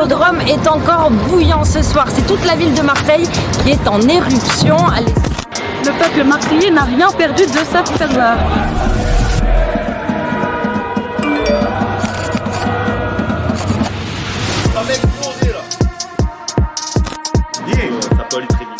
vélodrome est encore bouillant ce soir. C'est toute la ville de Marseille qui est en éruption. Le peuple marseillais n'a rien perdu de sa ferveur. Ça va exploser là. Ça peut aller très vite.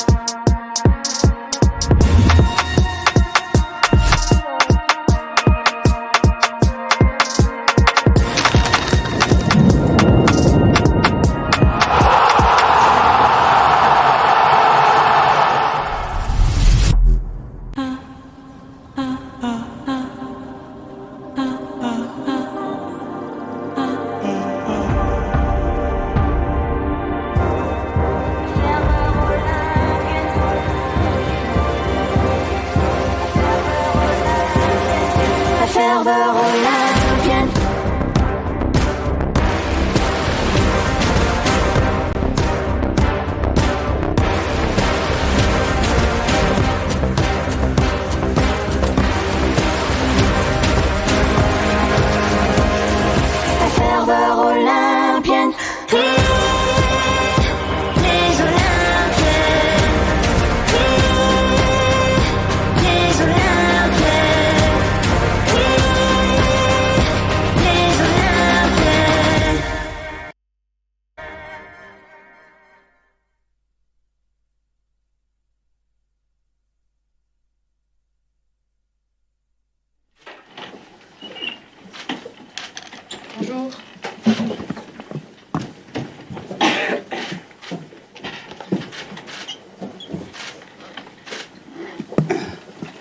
Bonjour.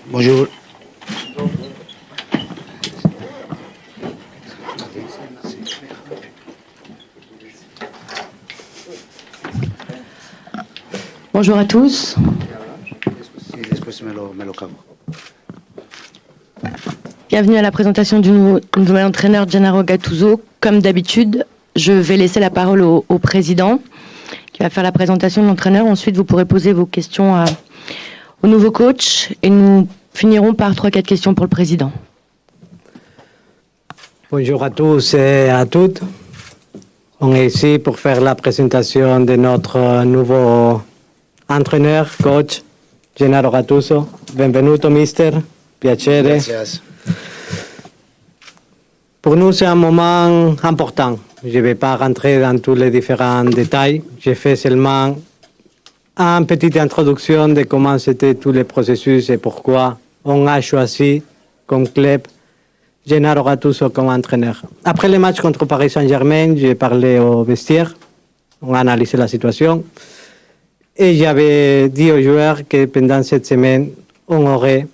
Bonjour. Bonjour à tous. Bienvenue à la présentation du nouvel entraîneur Gennaro Gattuso. Comme d'habitude, je vais laisser la parole au président qui va faire la présentation de l'entraîneur. Ensuite, vous pourrez poser vos questions au nouveau coach et nous finirons par 3-4 questions pour le président. Bonjour à tous et à toutes. On est ici pour faire la présentation de notre nouveau entraîneur, coach, Gennaro Gattuso. Benvenuto, mister. Piacere. Gracias. Pour nous, c'est un moment important. Je ne vais pas rentrer dans tous les différents détails. J'ai fait seulement une petite introduction de comment c'était tous les processus et pourquoi on a choisi comme club Gennaro Gattuso comme entraîneur. Après le match contre Paris Saint-Germain, j'ai parlé au vestiaire, on a analysé la situation et j'avais dit aux joueurs que pendant cette semaine, on aurait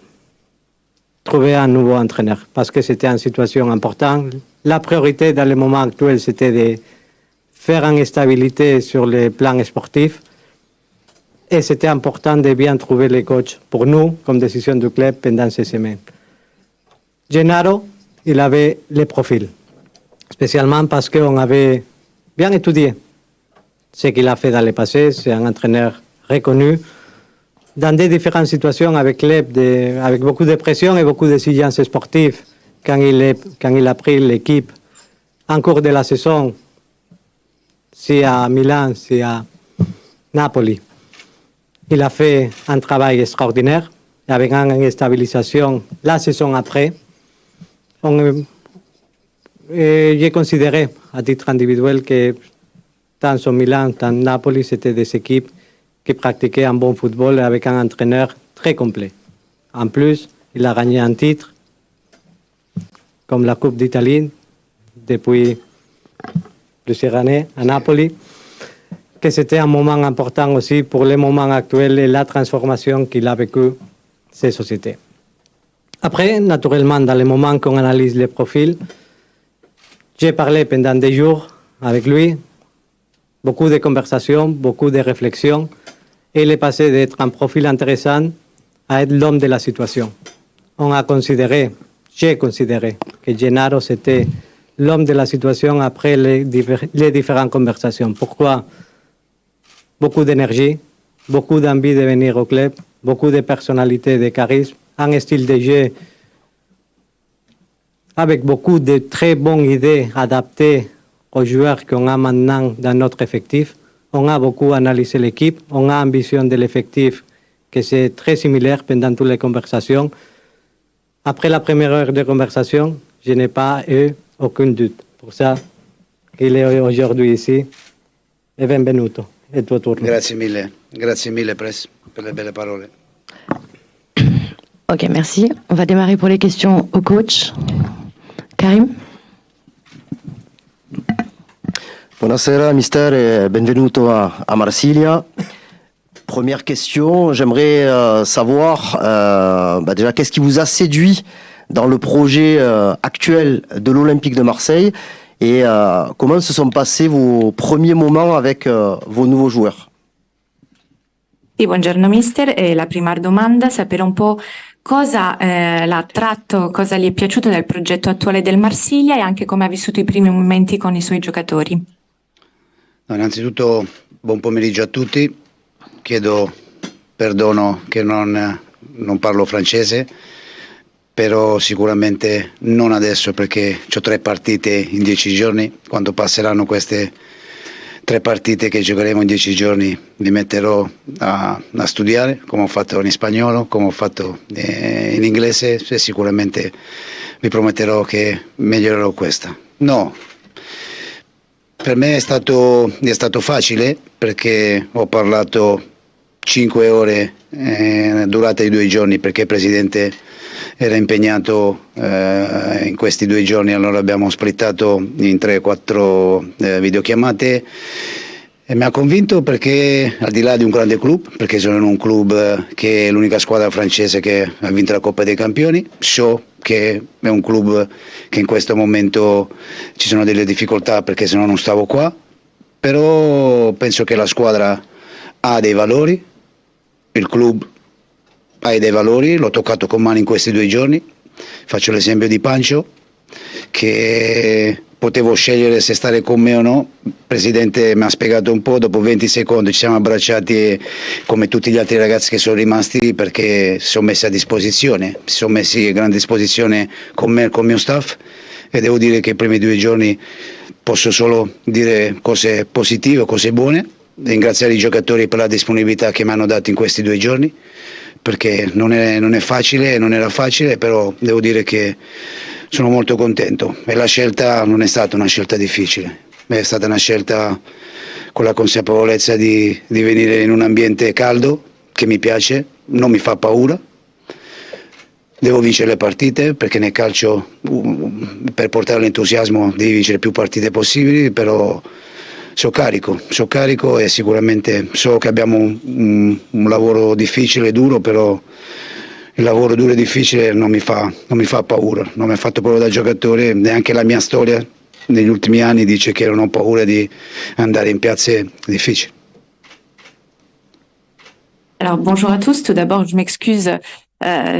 trouvé un nouveau entraîneur parce que c'était une situation importante. La priorité dans le moment actuel, c'était de faire une stabilité sur le plan sportif et c'était important de bien trouver les coachs pour nous comme décision du club pendant ces semaines. Gennaro, il avait les profils, spécialement parce qu'on avait bien étudié ce qu'il a fait dans le passé. C'est un entraîneur reconnu dans des différentes situations avec club, avec beaucoup de pression et beaucoup d'exigences sportives. Quand il a pris l'équipe en cours de la saison, c'est à Milan, c'est à Napoli. Il a fait un travail extraordinaire avec une stabilisation la saison après. J'ai considéré à titre individuel que tant sur Milan, tant Napoli, c'était des équipes qui pratiquait un bon football avec un entraîneur très complet. En plus, il a gagné un titre, comme la Coupe d'Italie, depuis plusieurs années à Napoli, que c'était un moment important aussi pour le moment actuel et la transformation qu'il a vécu ces sociétés. Après, naturellement, dans les moments qu'on analyse les profils, j'ai parlé pendant des jours avec lui, beaucoup de conversations, beaucoup de réflexions, et il est passé d'être un profil intéressant à être l'homme de la situation. On a considéré, j'ai considéré que Gennaro c'était l'homme de la situation après les différentes conversations. Pourquoi? Beaucoup d'énergie, beaucoup d'envie de venir au club, beaucoup de personnalité, de charisme, un style de jeu avec beaucoup de très bonnes idées adaptées aux joueurs qu'on a maintenant dans notre effectif. On a beaucoup analysé l'équipe, on a une vision de l'effectif que c'est très similaire pendant toutes les conversations. Après la première heure de conversation, je n'ai pas eu aucun doute. Pour ça, il est aujourd'hui ici. E benvenuto. È tuo turno. Grazie mille Press, per le belle parole. Ok, merci. On va démarrer pour les questions au coach. Karim? Buonasera mister et benvenuto à Marsiglia. Première question, j'aimerais savoir déjà qu'est-ce qui vous a séduit dans le projet actuel de l'Olympique de Marseille et comment se sont passés vos premiers moments avec vos nouveaux joueurs? Sì, buongiorno mister, e la prima domanda, sapere un po' cosa l'ha attratto, cosa gli è piaciuto del progetto attuale del Marsiglia e anche come ha vissuto i primi momenti con i suoi giocatori. No, innanzitutto buon pomeriggio a tutti, chiedo perdono che non parlo francese, però sicuramente non adesso perché ho 3 partite in 10 giorni, quando passeranno queste 3 partite che giocheremo in 10 giorni mi metterò a studiare come ho fatto in spagnolo, come ho fatto in inglese e sicuramente vi prometterò che migliorerò questa. No, per me è stato facile perché ho parlato 5 ore durante i 2 giorni perché il Presidente era impegnato in questi 2 giorni, allora abbiamo splittato in 3-4 videochiamate e mi ha convinto perché al di là di un grande club, perché sono in un club che è l'unica squadra francese che ha vinto la Coppa dei Campioni, so che è un club che in questo momento ci sono delle difficoltà perché se no non stavo qua, però penso che la squadra ha dei valori, il club ha dei valori, l'ho toccato con mano in questi 2 giorni, faccio l'esempio di Pancho che potevo scegliere se stare con me o no, il Presidente mi ha spiegato un po', dopo 20 secondi ci siamo abbracciati come tutti gli altri ragazzi che sono rimasti perché si sono messi a disposizione, si sono messi a grande disposizione con me e con il mio staff e devo dire che i primi 2 giorni posso solo dire cose positive, cose buone, ringraziare i giocatori per la disponibilità che mi hanno dato in questi 2 giorni perché non è facile, non era facile, però devo dire che sono molto contento e la scelta non è stata una scelta difficile, è stata una scelta con la consapevolezza di venire in un ambiente caldo che mi piace, non mi fa paura, devo vincere le partite perché nel calcio per portare l'entusiasmo devi vincere più partite possibili, però sono carico e sicuramente so che abbiamo un lavoro difficile e duro, però il lavoro duro e difficile non mi fa paura, non mi ha fatto paura da giocatore, neanche la mia storia negli ultimi anni dice che non ho paura di andare in piazze difficili. Alors bonjour à tous, tout d'abord je m'excuse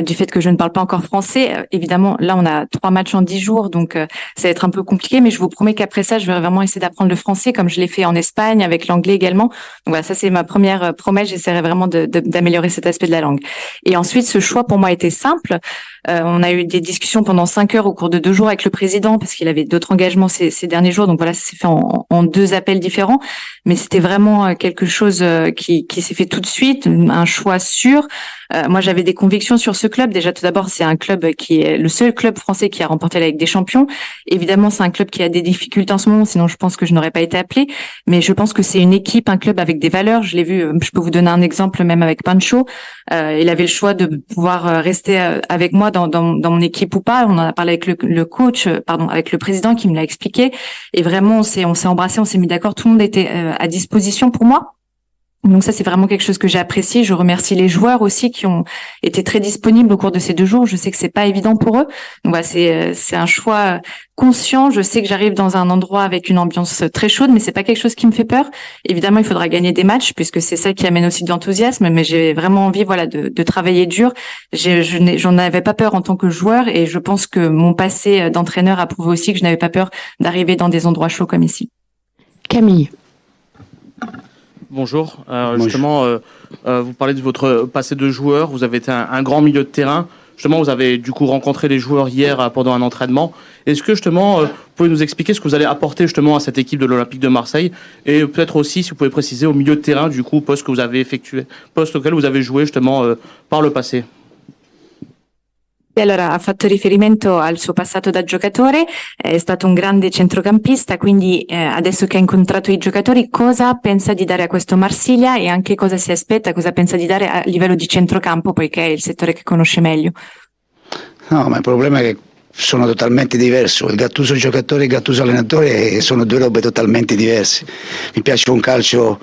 du fait que je ne parle pas encore français. Évidemment, là on a 3 matchs en 10 jours, donc ça va être un peu compliqué, mais je vous promets qu'après ça, je vais vraiment essayer d'apprendre le français comme je l'ai fait en Espagne, avec l'anglais également. Donc voilà, ça c'est ma première promesse, j'essaierai vraiment d'améliorer cet aspect de la langue. Et ensuite, ce choix pour moi était simple. On a eu des discussions pendant 5 heures au cours de 2 jours avec le président parce qu'il avait d'autres engagements ces derniers jours. Donc voilà, ça s'est fait en 2 appels différents, mais c'était vraiment quelque chose qui s'est fait tout de suite, un choix sûr. Moi, j'avais des convictions sur ce club. Déjà, tout d'abord, c'est un club qui est le seul club français qui a remporté la Ligue des Champions. Évidemment, c'est un club qui a des difficultés en ce moment, sinon je pense que je n'aurais pas été appelée. Mais je pense que c'est une équipe, un club avec des valeurs. Je l'ai vu, je peux vous donner un exemple même avec Pancho. Il avait le choix de pouvoir rester avec moi dans mon équipe ou pas. On en a parlé avec le coach, avec le président qui me l'a expliqué. Et vraiment, on s'est embrassé, on s'est mis d'accord. Tout le monde était à disposition pour moi. Donc ça, c'est vraiment quelque chose que j'ai apprécié. Je remercie les joueurs aussi qui ont été très disponibles au cours de ces 2 jours. Je sais que c'est pas évident pour eux. Donc voilà, c'est un choix conscient. Je sais que j'arrive dans un endroit avec une ambiance très chaude, mais c'est pas quelque chose qui me fait peur. Évidemment, il faudra gagner des matchs puisque c'est ça qui amène aussi de l'enthousiasme, mais j'ai vraiment envie, voilà, de travailler dur. J'en avais pas peur en tant que joueur et je pense que mon passé d'entraîneur a prouvé aussi que je n'avais pas peur d'arriver dans des endroits chauds comme ici. Camille. Bonjour. Justement, vous parlez de votre passé de joueur. Vous avez été un grand milieu de terrain. Justement, vous avez du coup rencontré les joueurs hier pendant un entraînement. Est-ce que justement, vous pouvez nous expliquer ce que vous allez apporter justement à cette équipe de l'Olympique de Marseille et peut-être aussi, si vous pouvez préciser, au milieu de terrain, du coup, poste que vous avez effectué, poste auquel vous avez joué justement par le passé. E allora, ha fatto riferimento al suo passato da giocatore, è stato un grande centrocampista, quindi adesso che ha incontrato i giocatori, cosa pensa di dare a questo Marsiglia e anche cosa si aspetta, cosa pensa di dare a livello di centrocampo, poiché è il settore che conosce meglio? No, ma il problema è che sono totalmente diversi. Il Gattuso giocatore e il Gattuso allenatore sono due robe totalmente diverse. Mi piace un calcio.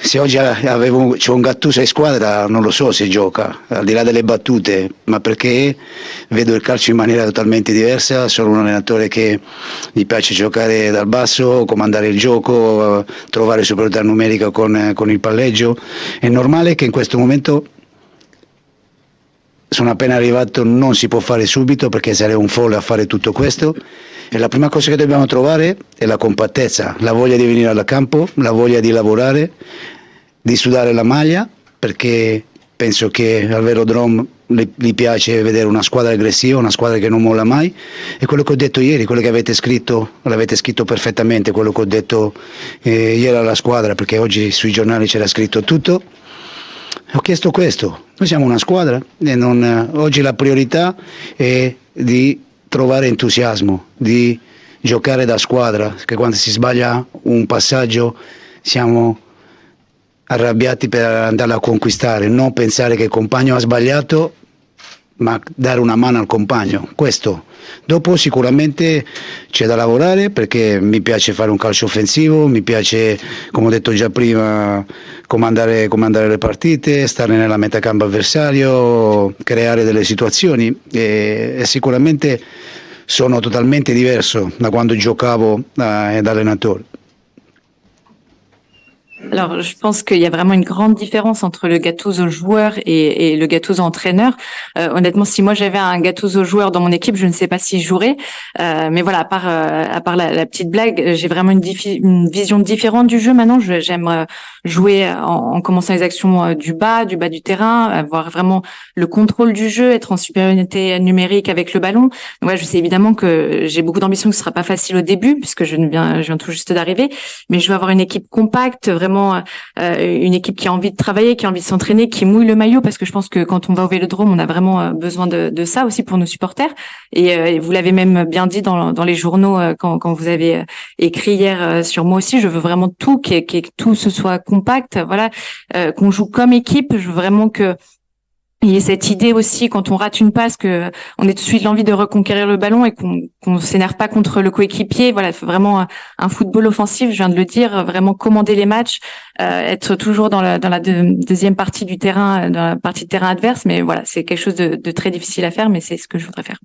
Se oggi c'è un Gattuso in squadra non lo so se gioca, al di là delle battute, ma perché vedo il calcio in maniera totalmente diversa. Sono un allenatore che mi piace giocare dal basso, comandare il gioco, trovare superiorità numerica con il palleggio. È normale che in questo momento sono appena arrivato, non si può fare subito perché sarei un folle a fare tutto questo. E la prima cosa che dobbiamo trovare è la compattezza, la voglia di venire al campo, la voglia di lavorare, di sudare la maglia, perché penso che al Velodrome gli piace vedere una squadra aggressiva, una squadra che non molla mai. E quello che ho detto ieri, quello che avete scritto, l'avete scritto perfettamente, quello che ho detto ieri alla squadra, perché oggi sui giornali c'era scritto tutto. Ho chiesto questo, noi siamo una squadra e oggi la priorità è di trovare entusiasmo, di giocare da squadra, che quando si sbaglia un passaggio siamo arrabbiati per andarla a conquistare, non pensare che il compagno ha sbagliato, ma dare una mano al compagno, questo. Dopo sicuramente c'è da lavorare perché mi piace fare un calcio offensivo, mi piace, come ho detto già prima, comandare le partite, stare nella metacampo avversario, creare delle situazioni e sicuramente sono totalmente diverso da quando giocavo da allenatore. Alors, je pense qu'il y a vraiment une grande différence entre le Gattuso joueur et le Gattuso entraîneur. Honnêtement, si moi j'avais un Gattuso joueur dans mon équipe, je ne sais pas s'il jouerait. Mais voilà, à part la petite blague, j'ai vraiment une vision différente du jeu maintenant. J'aime jouer en commençant les actions du bas du terrain, avoir vraiment le contrôle du jeu, être en supériorité numérique avec le ballon. Donc voilà, je sais évidemment que j'ai beaucoup d'ambition, que ce sera pas facile au début puisque je viens tout juste d'arriver, mais je veux avoir une équipe compacte, vraiment une équipe qui a envie de travailler, qui a envie de s'entraîner, qui mouille le maillot, parce que je pense que quand on va au Vélodrome, on a vraiment besoin de ça aussi pour nos supporters. Et vous l'avez même bien dit dans les journaux quand vous avez écrit hier sur moi aussi, je veux vraiment tout, que tout ce soit compact, voilà, qu'on joue comme équipe. Je veux vraiment que il y a cette idée aussi, quand on rate une passe, que on ait tout de suite l'envie de reconquérir le ballon et qu'on s'énerve pas contre le coéquipier. Voilà, il faut vraiment un football offensif, je viens de le dire, vraiment commander les matchs, être toujours dans la deuxième partie du terrain, dans la partie de terrain adverse. Mais voilà, c'est quelque chose de très difficile à faire, mais c'est ce que je voudrais faire.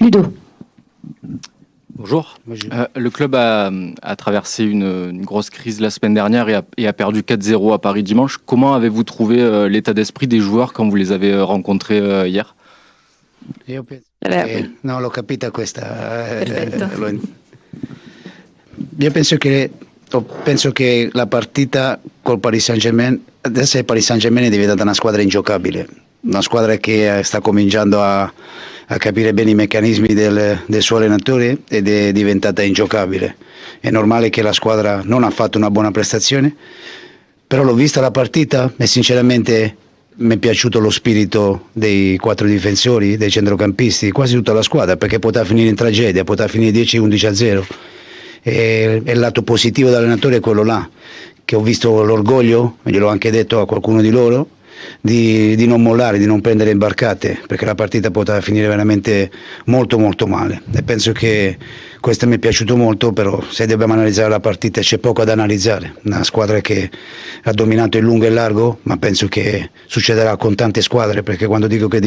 Ludo. Bonjour. Le club a traversé une grosse crise la semaine dernière et a perdu 4-0 à Paris dimanche. Comment avez-vous trouvé l'état d'esprit des joueurs quand vous les avez rencontrés hier? Non, l'ho capita questa. Io penso che la partita col Paris Saint-Germain, adesso il Paris Saint-Germain è diventata una squadra ingiocabile, una squadra che sta cominciando a capire bene i meccanismi del suo allenatore ed è diventata ingiocabile. È normale che la squadra non ha fatto una buona prestazione, però l'ho vista la partita e sinceramente mi è piaciuto lo spirito dei 4 difensori, dei centrocampisti, quasi tutta la squadra, perché poteva finire in tragedia, poteva finire 10-11-0. E il lato positivo dell'allenatore è quello là, che ho visto l'orgoglio, e gliel'ho anche detto a qualcuno di loro, di non mollare, di non prendere imbarcate, perché la partita poteva finire veramente molto molto male e penso che questo mi è piaciuto molto. Però se dobbiamo analizzare la partita c'è poco da analizzare, una squadra che ha dominato in lungo e largo, ma penso che succederà con tante squadre, perché quando dico che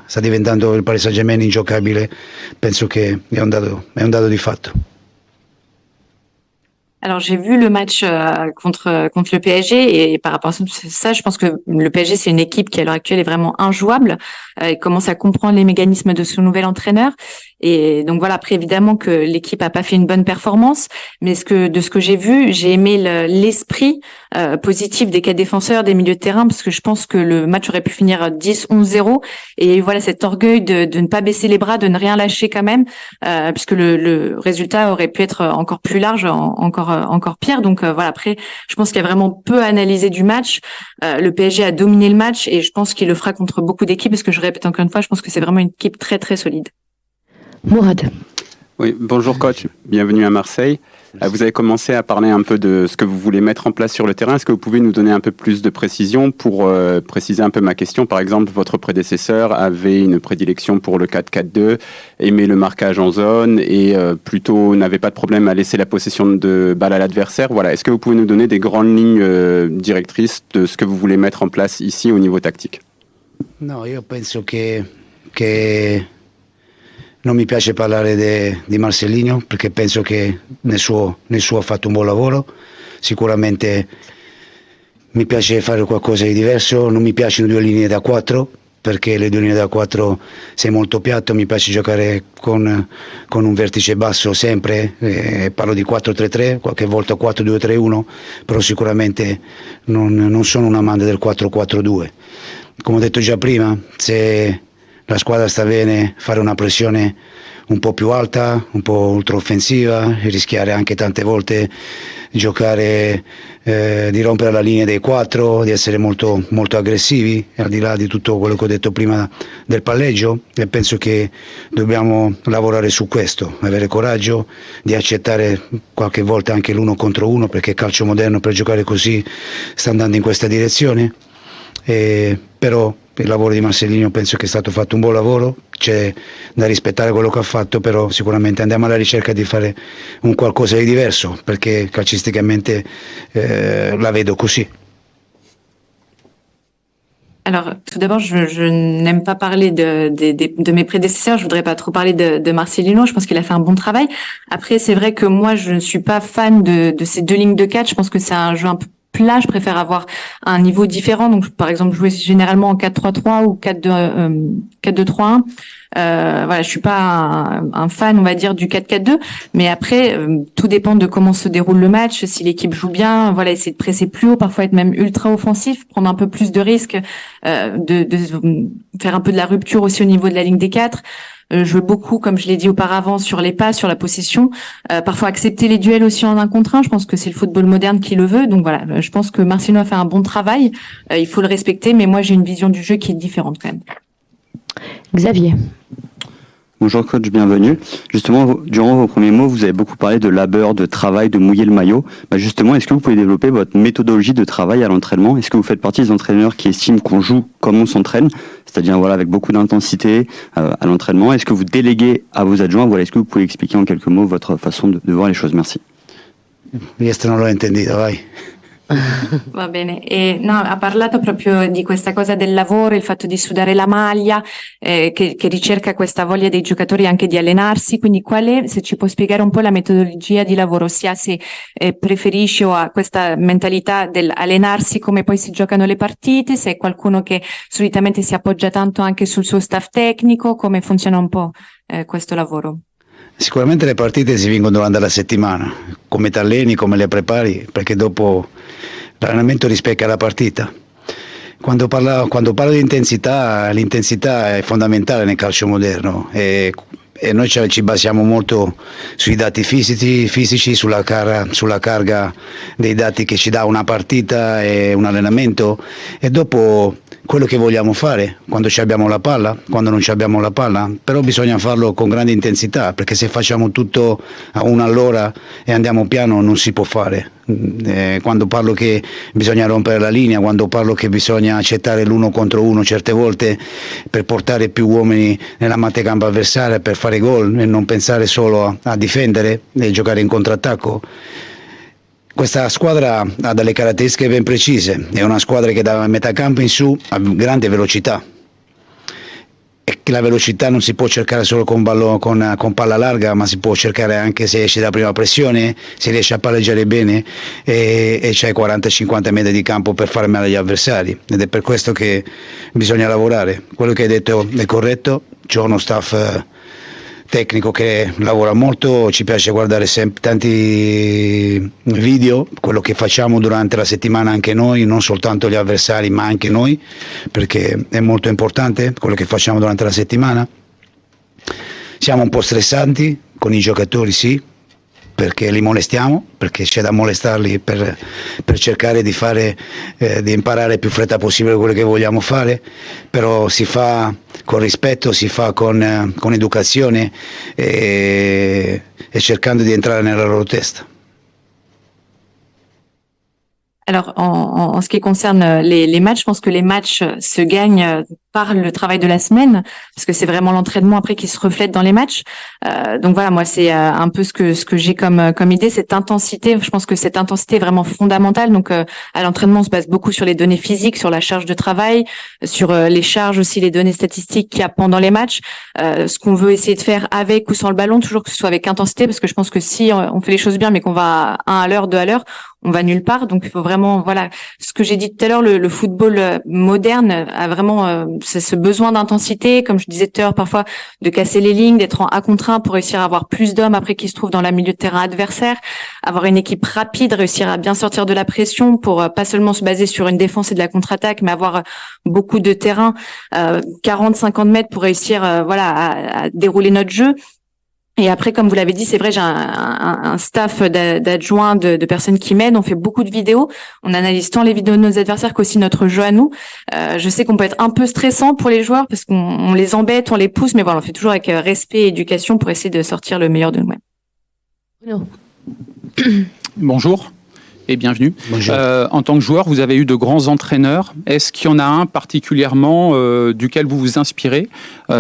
sta diventando il Paris Saint-Germain ingiocabile, penso che è un dato di fatto. Alors j'ai vu le match contre le PSG et par rapport à ça, je pense que le PSG c'est une équipe qui à l'heure actuelle est vraiment injouable. Il commence à comprendre les mécanismes de son nouvel entraîneur Et donc voilà, après évidemment que l'équipe a pas fait une bonne performance, mais de ce que j'ai vu, j'ai aimé l'esprit positif des 4 défenseurs, des milieux de terrain, parce que je pense que le match aurait pu finir 10-11-0. Et voilà, cet orgueil de ne pas baisser les bras, de ne rien lâcher quand même, puisque le résultat aurait pu être encore plus large, encore pire. Donc voilà, après, je pense qu'il y a vraiment peu à analyser du match. Le PSG a dominé le match et je pense qu'il le fera contre beaucoup d'équipes, parce que je répète encore une fois, je pense que c'est vraiment une équipe très très solide. Mourad. Oui, bonjour coach, bienvenue à Marseille. Vous avez commencé à parler un peu de ce que vous voulez mettre en place sur le terrain. Est-ce que vous pouvez nous donner un peu plus de précision pour préciser un peu ma question? Par exemple, votre prédécesseur avait une prédilection pour le 4-4-2, aimait le marquage en zone et plutôt n'avait pas de problème à laisser la possession de balle à l'adversaire. Voilà. Est-ce que vous pouvez nous donner des grandes lignes directrices de ce que vous voulez mettre en place ici au niveau tactique? No, io penso che non mi piace parlare di Marcelinho perché penso che nel suo ha fatto un buon lavoro. Sicuramente mi piace fare qualcosa di diverso, non mi piacciono 2 linee da 4 perché le 2 linee da 4 sei molto piatto, mi piace giocare con un vertice basso sempre, parlo di 4-3-3, qualche volta 4-2-3-1, però sicuramente non sono un amante del 4-4-2. Come ho detto già prima, se la squadra sta bene, fare una pressione un po' più alta, un po' ultraoffensiva, e rischiare anche tante volte giocare, di rompere la linea dei 4, di essere molto, molto aggressivi, al di là di tutto quello che ho detto prima del palleggio, e penso che dobbiamo lavorare su questo, avere coraggio di accettare qualche volta anche l'1 contro 1, perché il calcio moderno per giocare così sta andando in questa direzione. Però il lavoro di Marcelinho penso che è stato fatto un buon lavoro, c'è da rispettare quello che ha fatto, però sicuramente andiamo alla ricerca di fare un qualcosa di diverso, perché calcisticamente la vedo così. Alors, tout d'abord, je n'aime pas parler de mes prédécesseurs. Je voudrais pas trop parler de Marcelino. Je pense qu'il a fait un bon travail. Après, c'est vrai que moi, je ne suis pas fan de ces 2 lignes de 4. Je pense que c'est un jeu un peu plat. Je préfère avoir un niveau différent. Donc, par exemple, jouer généralement en 4-3-3 ou 4-2-3-1. Voilà, je suis pas un fan, on va dire, du 4-4-2, mais après, tout dépend de comment se déroule le match. Si l'équipe joue bien, voilà, essayer de presser plus haut, parfois être même ultra offensif, prendre un peu plus de risques, de faire un peu de la rupture aussi au niveau de la ligne des 4. Jouer beaucoup, comme je l'ai dit auparavant, sur les passes, sur la possession. Parfois accepter les duels aussi en 1 contre 1. Je pense que c'est le football moderne qui le veut. Donc voilà, je pense que Marcelino a fait un bon travail. Il faut le respecter, mais moi j'ai une vision du jeu qui est différente quand même. Xavier. Bonjour coach, bienvenue. Justement, durant vos premiers mots, vous avez beaucoup parlé de labeur, de travail, de mouiller le maillot. Justement, est-ce que vous pouvez développer votre méthodologie de travail à l'entraînement? Est-ce que vous faites partie des entraîneurs qui estiment qu'on joue comme on s'entraîne, c'est-à-dire voilà avec beaucoup d'intensité à l'entraînement? Est-ce que vous déléguez à vos adjoints? Voilà, est-ce que vous pouvez expliquer en quelques mots votre façon de voir les choses? Merci. Io non l'ho intendito, vai. Va bene, no, ha parlato proprio di questa cosa del lavoro, il fatto di sudare la maglia, che ricerca questa voglia dei giocatori anche di allenarsi, quindi se ci può spiegare un po' la metodologia di lavoro, sia se preferisce o ha questa mentalità dell'allenarsi come poi si giocano le partite, se è qualcuno che solitamente si appoggia tanto anche sul suo staff tecnico, come funziona un po' questo lavoro. Sicuramente le partite si vincono durante la settimana, come ti alleni, come le prepari, perché dopo l'allenamento rispecchia la partita. Quando parlo di intensità, l'intensità è fondamentale nel calcio moderno e noi ci basiamo molto sui dati fisici, sulla carga dei dati che ci dà una partita e un allenamento, e dopo quello che vogliamo fare quando ci abbiamo la palla, quando non ci abbiamo la palla, però bisogna farlo con grande intensità, perché se facciamo tutto a una all'ora e andiamo piano non si può fare. Quando parlo che bisogna rompere la linea, quando parlo che bisogna accettare l'1 contro 1 certe volte per portare più uomini nella mattegamba avversaria, per fare gol e non pensare solo a difendere e giocare in contrattacco. Questa squadra ha delle caratteristiche ben precise, è una squadra che da metà campo in su ha grande velocità, e che la velocità non si può cercare solo con palla larga, ma si può cercare anche se esce da prima pressione, se riesce a palleggiare bene e c'hai 40-50 metri di campo per fare male agli avversari, ed è per questo che bisogna lavorare. Quello che hai detto è corretto, c'è uno staff tecnico che lavora molto, ci piace guardare sempre tanti video, quello che facciamo durante la settimana anche noi, non soltanto gli avversari ma anche noi, perché è molto importante quello che facciamo durante la settimana. Siamo un po' stressanti con i giocatori, sì, perché li molestiamo, perché c'è da molestarli per cercare di fare, di imparare più fretta possibile quello che vogliamo fare, però si fa con rispetto, si fa con educazione e cercando di entrare nella loro testa. Alors, en ce qui concerne les matchs, je pense que les matchs se gagnent par le travail de la semaine, parce que c'est vraiment l'entraînement après qui se reflète dans les matchs. Donc voilà, moi c'est un peu ce que j'ai comme idée, cette intensité. Je pense que cette intensité est vraiment fondamentale. Donc à l'entraînement, on se base beaucoup sur les données physiques, sur la charge de travail, sur les charges aussi, les données statistiques qu'il y a pendant les matchs. Ce qu'on veut essayer de faire avec ou sans le ballon, toujours que ce soit avec intensité, parce que je pense que si on fait les choses bien, mais qu'on va 1 à l'heure, 2 à l'heure, on va nulle part. Donc il faut vraiment, voilà, ce que j'ai dit tout à l'heure, le football moderne a vraiment ce besoin d'intensité, comme je disais tout à l'heure, parfois de casser les lignes, d'être en 1 contre 1 pour réussir à avoir plus d'hommes après qui se trouvent dans la milieu de terrain adversaire, avoir une équipe rapide, réussir à bien sortir de la pression pour pas seulement se baser sur une défense et de la contre-attaque, mais avoir beaucoup de terrain, 40-50 mètres pour réussir à dérouler notre jeu. Et après, comme vous l'avez dit, c'est vrai, j'ai un staff d'adjoints, de personnes qui m'aident. On fait beaucoup de vidéos. On analyse tant les vidéos de nos adversaires qu'aussi notre jeu à nous. Je sais qu'on peut être un peu stressant pour les joueurs parce qu'on les embête, on les pousse, mais voilà, on fait toujours avec respect et éducation pour essayer de sortir le meilleur de nous-mêmes. Bonjour et bienvenue. En tant que joueur, vous avez eu de grands entraîneurs. Est-ce qu'il y en a un particulièrement duquel vous vous inspirez,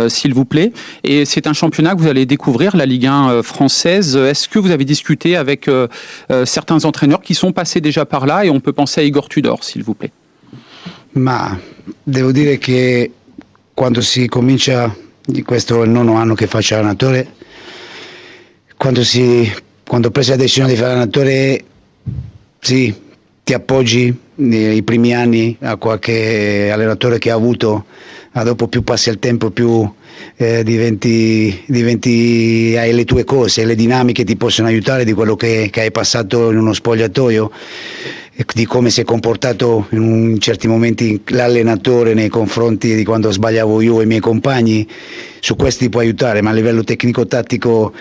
s'il vous plaît? Et c'est un championnat que vous allez découvrir, la Ligue 1 française. Est-ce que vous avez discuté avec certains entraîneurs qui sont passés déjà par là? Et on peut penser à Igor Tudor, s'il vous plaît. Ma devo dire che quando si comincia, questo è il 9° anno che faccio allenatore, quando ho preso la decisione di fare allenatore, sì, ti appoggi nei primi anni a qualche allenatore che ha avuto, dopo più passi il tempo più diventi hai le tue cose, le dinamiche ti possono aiutare di quello che hai passato in uno spogliatoio, di come si è comportato in certi momenti l'allenatore nei confronti di quando sbagliavo io e i miei compagni. Su questo ti può aiutare, ma a livello tecnico-tattico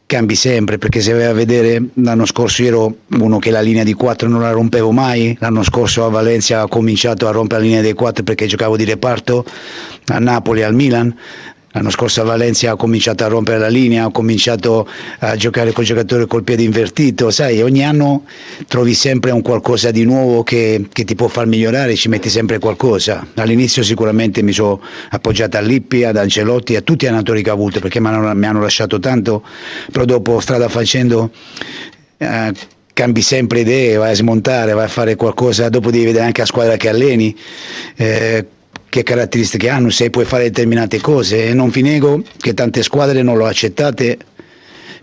cambi sempre, perché se vai a vedere l'anno scorso ero uno che la linea di 4 non la rompevo mai, l'anno scorso a Valencia ho cominciato a rompere la linea dei 4 perché giocavo di reparto, a Napoli, al Milan. L'anno scorso a Valencia ho cominciato a rompere la linea, ho cominciato a giocare col giocatore col piede invertito, sai, ogni anno trovi sempre un qualcosa di nuovo che ti può far migliorare, ci metti sempre qualcosa. All'inizio sicuramente mi sono appoggiato a Lippi, ad Ancelotti, a tutti gli allenatori che ho avuto, perché mi hanno lasciato tanto, però dopo strada facendo cambi sempre idee, vai a smontare, vai a fare qualcosa, dopo devi vedere anche la squadra che alleni, che caratteristiche hanno, se puoi fare determinate cose, e non vi nego che tante squadre non l'ho accettate per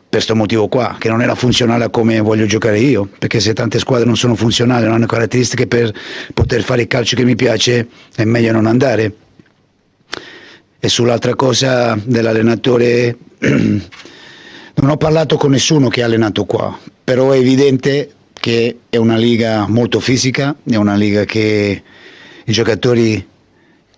questo motivo qua, che non era funzionale come voglio giocare io, perché se tante squadre non sono funzionali, non hanno caratteristiche per poter fare il calcio che mi piace, è meglio non andare. E sull'altra cosa dell'allenatore non ho parlato con nessuno che ha allenato qua, però è evidente che è una liga molto fisica, è una liga che i giocatori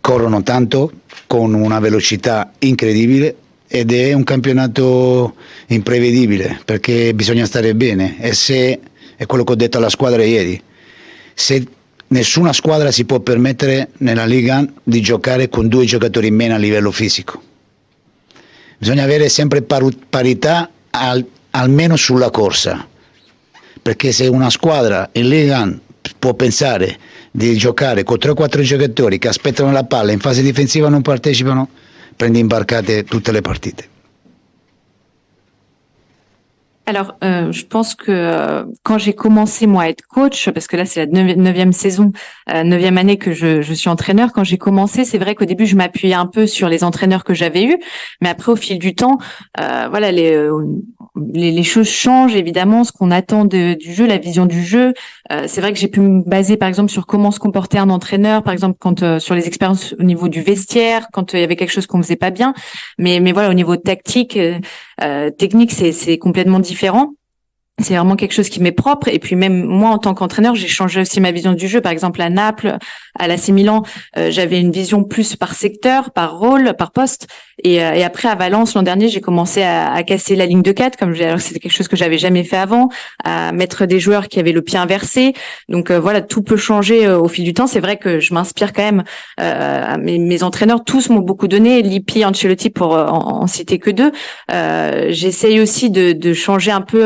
corrono tanto, con una velocità incredibile, ed è un campionato imprevedibile perché bisogna stare bene, e se è quello che ho detto alla squadra ieri, se nessuna squadra si può permettere nella Liga di giocare con 2 giocatori in meno a livello fisico, bisogna avere sempre parità almeno sulla corsa, perché se una squadra in Liga può pensare di giocare con 3 o 4 giocatori che aspettano la palla in fase difensiva, non partecipano, prendi imbarcate tutte le partite. Alors, je pense que quand j'ai commencé moi à être coach, parce que là c'est la 9e saison, 9e année que je suis entraîneur, quand j'ai commencé, c'est vrai qu'au début je m'appuyais un peu sur les entraîneurs que j'avais eus, mais après au fil du temps, voilà, les choses changent évidemment, ce qu'on attend du jeu, la vision du jeu. C'est vrai que j'ai pu me baser par exemple sur comment se comportait un entraîneur, par exemple quand sur les expériences au niveau du vestiaire, quand il y avait quelque chose qu'on faisait pas bien. Mais voilà, au niveau tactique, technique, c'est complètement différent. C'est vraiment quelque chose qui m'est propre. Et puis même moi, en tant qu'entraîneur, j'ai changé aussi ma vision du jeu. Par exemple, à Naples, à l'AC Milan, j'avais une vision plus par secteur, par rôle, par poste. Et après, à Valence, l'an dernier, j'ai commencé à casser la ligne de 4, alors c'était quelque chose que j'avais jamais fait avant, à mettre des joueurs qui avaient le pied inversé. Donc voilà, tout peut changer au fil du temps. C'est vrai que je m'inspire quand même. Mes entraîneurs, tous m'ont beaucoup donné. Lippi, Ancelotti, pour en citer que deux. J'essaye aussi de changer un peu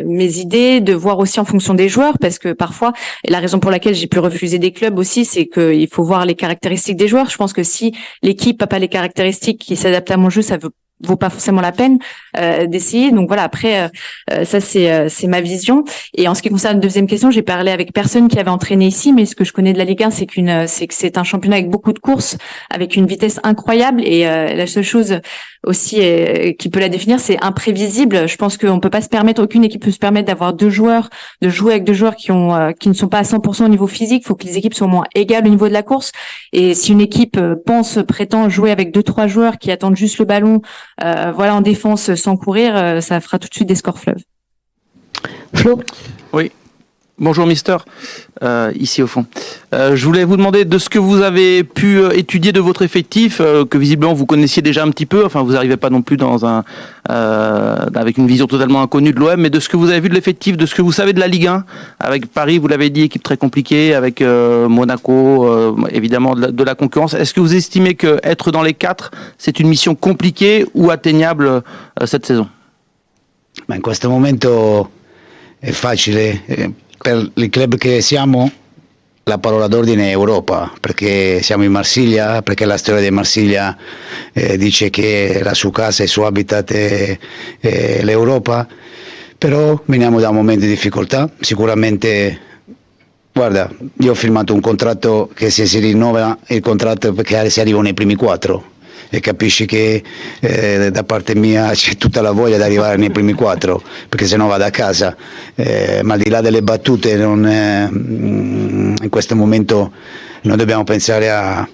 mes idées, de voir aussi en fonction des joueurs, parce que parfois, et la raison pour laquelle j'ai pu refuser des clubs aussi, c'est qu'il faut voir les caractéristiques des joueurs. Je pense que si l'équipe n'a pas les caractéristiques qui s'adaptent à mon jeu, ça vaut pas forcément la peine d'essayer. Donc voilà, après ça c'est ma vision. Et en ce qui concerne la deuxième question, j'ai parlé avec personne qui avait entraîné ici, mais ce que je connais de la Ligue 1, c'est que c'est un championnat avec beaucoup de courses, avec une vitesse incroyable, et la seule chose aussi qui peut la définir, c'est imprévisible. Je pense qu'on peut pas se permettre, aucune équipe peut se permettre d'avoir de jouer avec deux joueurs qui ne sont pas à 100% au niveau physique. Il faut que les équipes soient au moins égales au niveau de la course. Et si une équipe prétend jouer avec 2-3 joueurs qui attendent juste le ballon, en défense sans courir, ça fera tout de suite des scores fleuves. Flo ? Oui. Bonjour Mister, ici au fond. Je voulais vous demander de ce que vous avez pu étudier de votre effectif, que visiblement vous connaissiez déjà un petit peu, enfin vous n'arrivez pas non plus avec une vision totalement inconnue de l'OM, mais de ce que vous avez vu de l'effectif, de ce que vous savez de la Ligue 1, avec Paris, vous l'avez dit, équipe très compliquée, avec Monaco, évidemment de la concurrence. Est-ce que vous estimez que être dans les 4, c'est une mission compliquée ou atteignable cette saison? Ma in questo momento è facile. Per il club che siamo la parola d'ordine è Europa, perché siamo in Marsiglia, perché la storia di Marsiglia dice che la sua casa, il suo habitat è l'Europa, però veniamo da un momento di difficoltà. Sicuramente, guarda, io ho firmato un contratto che se si rinnova il contratto perché si arriva nei primi 4. E capisci che da parte mia c'è tutta la voglia di arrivare nei primi 4, perché sennò vado a casa, ma al di là delle battute in questo momento noi dobbiamo pensare a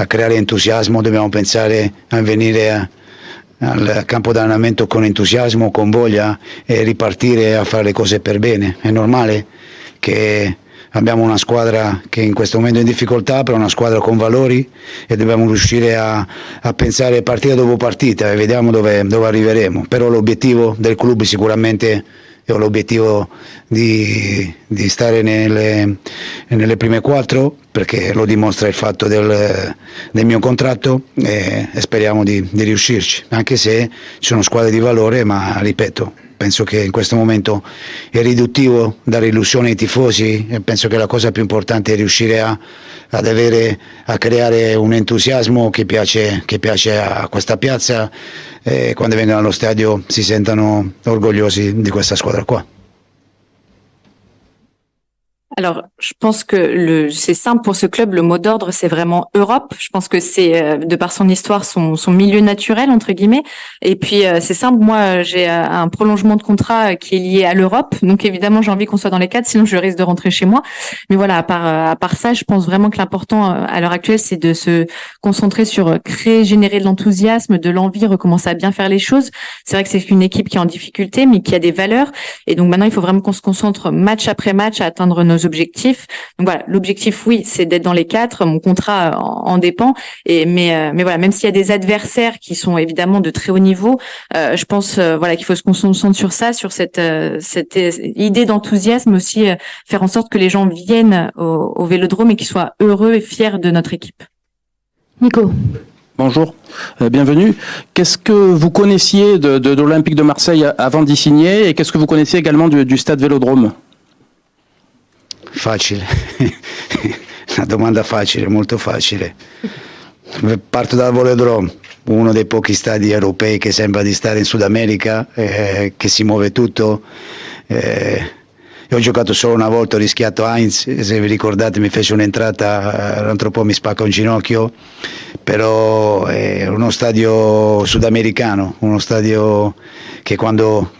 creare entusiasmo, dobbiamo pensare a venire al campo d'allenamento con entusiasmo, con voglia e ripartire a fare le cose per bene. È normale che abbiamo una squadra che in questo momento è in difficoltà, però una squadra con valori, e dobbiamo riuscire a pensare partita dopo partita e vediamo dove arriveremo. Però l'obiettivo del club sicuramente è l'obiettivo di stare nelle prime 4, perché lo dimostra il fatto del mio contratto, e speriamo di riuscirci, anche se ci sono squadre di valore, ma ripeto, penso che in questo momento è riduttivo dare illusione ai tifosi, e penso che la cosa più importante è riuscire a creare un entusiasmo che piace a questa piazza, e quando vengono allo stadio si sentano orgogliosi di questa squadra qua. Alors, je pense que c'est simple pour ce club. Le mot d'ordre, c'est vraiment Europe. Je pense que c'est, de par son histoire, son milieu naturel, entre guillemets. Et puis, c'est simple. Moi, j'ai un prolongement de contrat qui est lié à l'Europe. Donc, évidemment, j'ai envie qu'on soit dans les 4, sinon je risque de rentrer chez moi. Mais voilà, à part ça, je pense vraiment que l'important, à l'heure actuelle, c'est de se concentrer sur générer de l'enthousiasme, de l'envie, recommencer à bien faire les choses. C'est vrai que c'est une équipe qui est en difficulté, mais qui a des valeurs. Et donc, maintenant, il faut vraiment qu'on se concentre match après match à atteindre nos objectifs. Donc voilà, l'objectif, oui, c'est d'être dans les 4. Mon contrat en dépend. Mais voilà, même s'il y a des adversaires qui sont évidemment de très haut niveau, je pense qu'il faut se concentrer sur ça, sur cette idée d'enthousiasme aussi, faire en sorte que les gens viennent au Vélodrome et qu'ils soient heureux et fiers de notre équipe. Nico. Bonjour, bienvenue. Qu'est-ce que vous connaissiez de l'Olympique de Marseille avant d'y signer, et qu'est-ce que vous connaissiez également du stade Vélodrome? Facile, una domanda facile, molto facile. Parto dal Velodrome, uno dei pochi stadi europei che sembra di stare in Sud America, che si muove tutto, Io ho giocato solo una volta, ho rischiato Heinz, se vi ricordate mi fece un'entrata, un altro po' mi spacca un ginocchio, però è uno stadio sudamericano, uno stadio che quando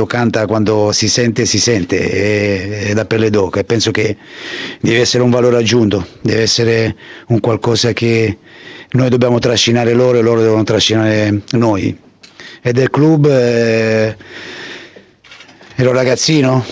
canta, quando si sente, è da pelle d'oca, e penso che deve essere un valore aggiunto, deve essere un qualcosa che noi dobbiamo trascinare loro e loro devono trascinare noi. E del club ero ragazzino,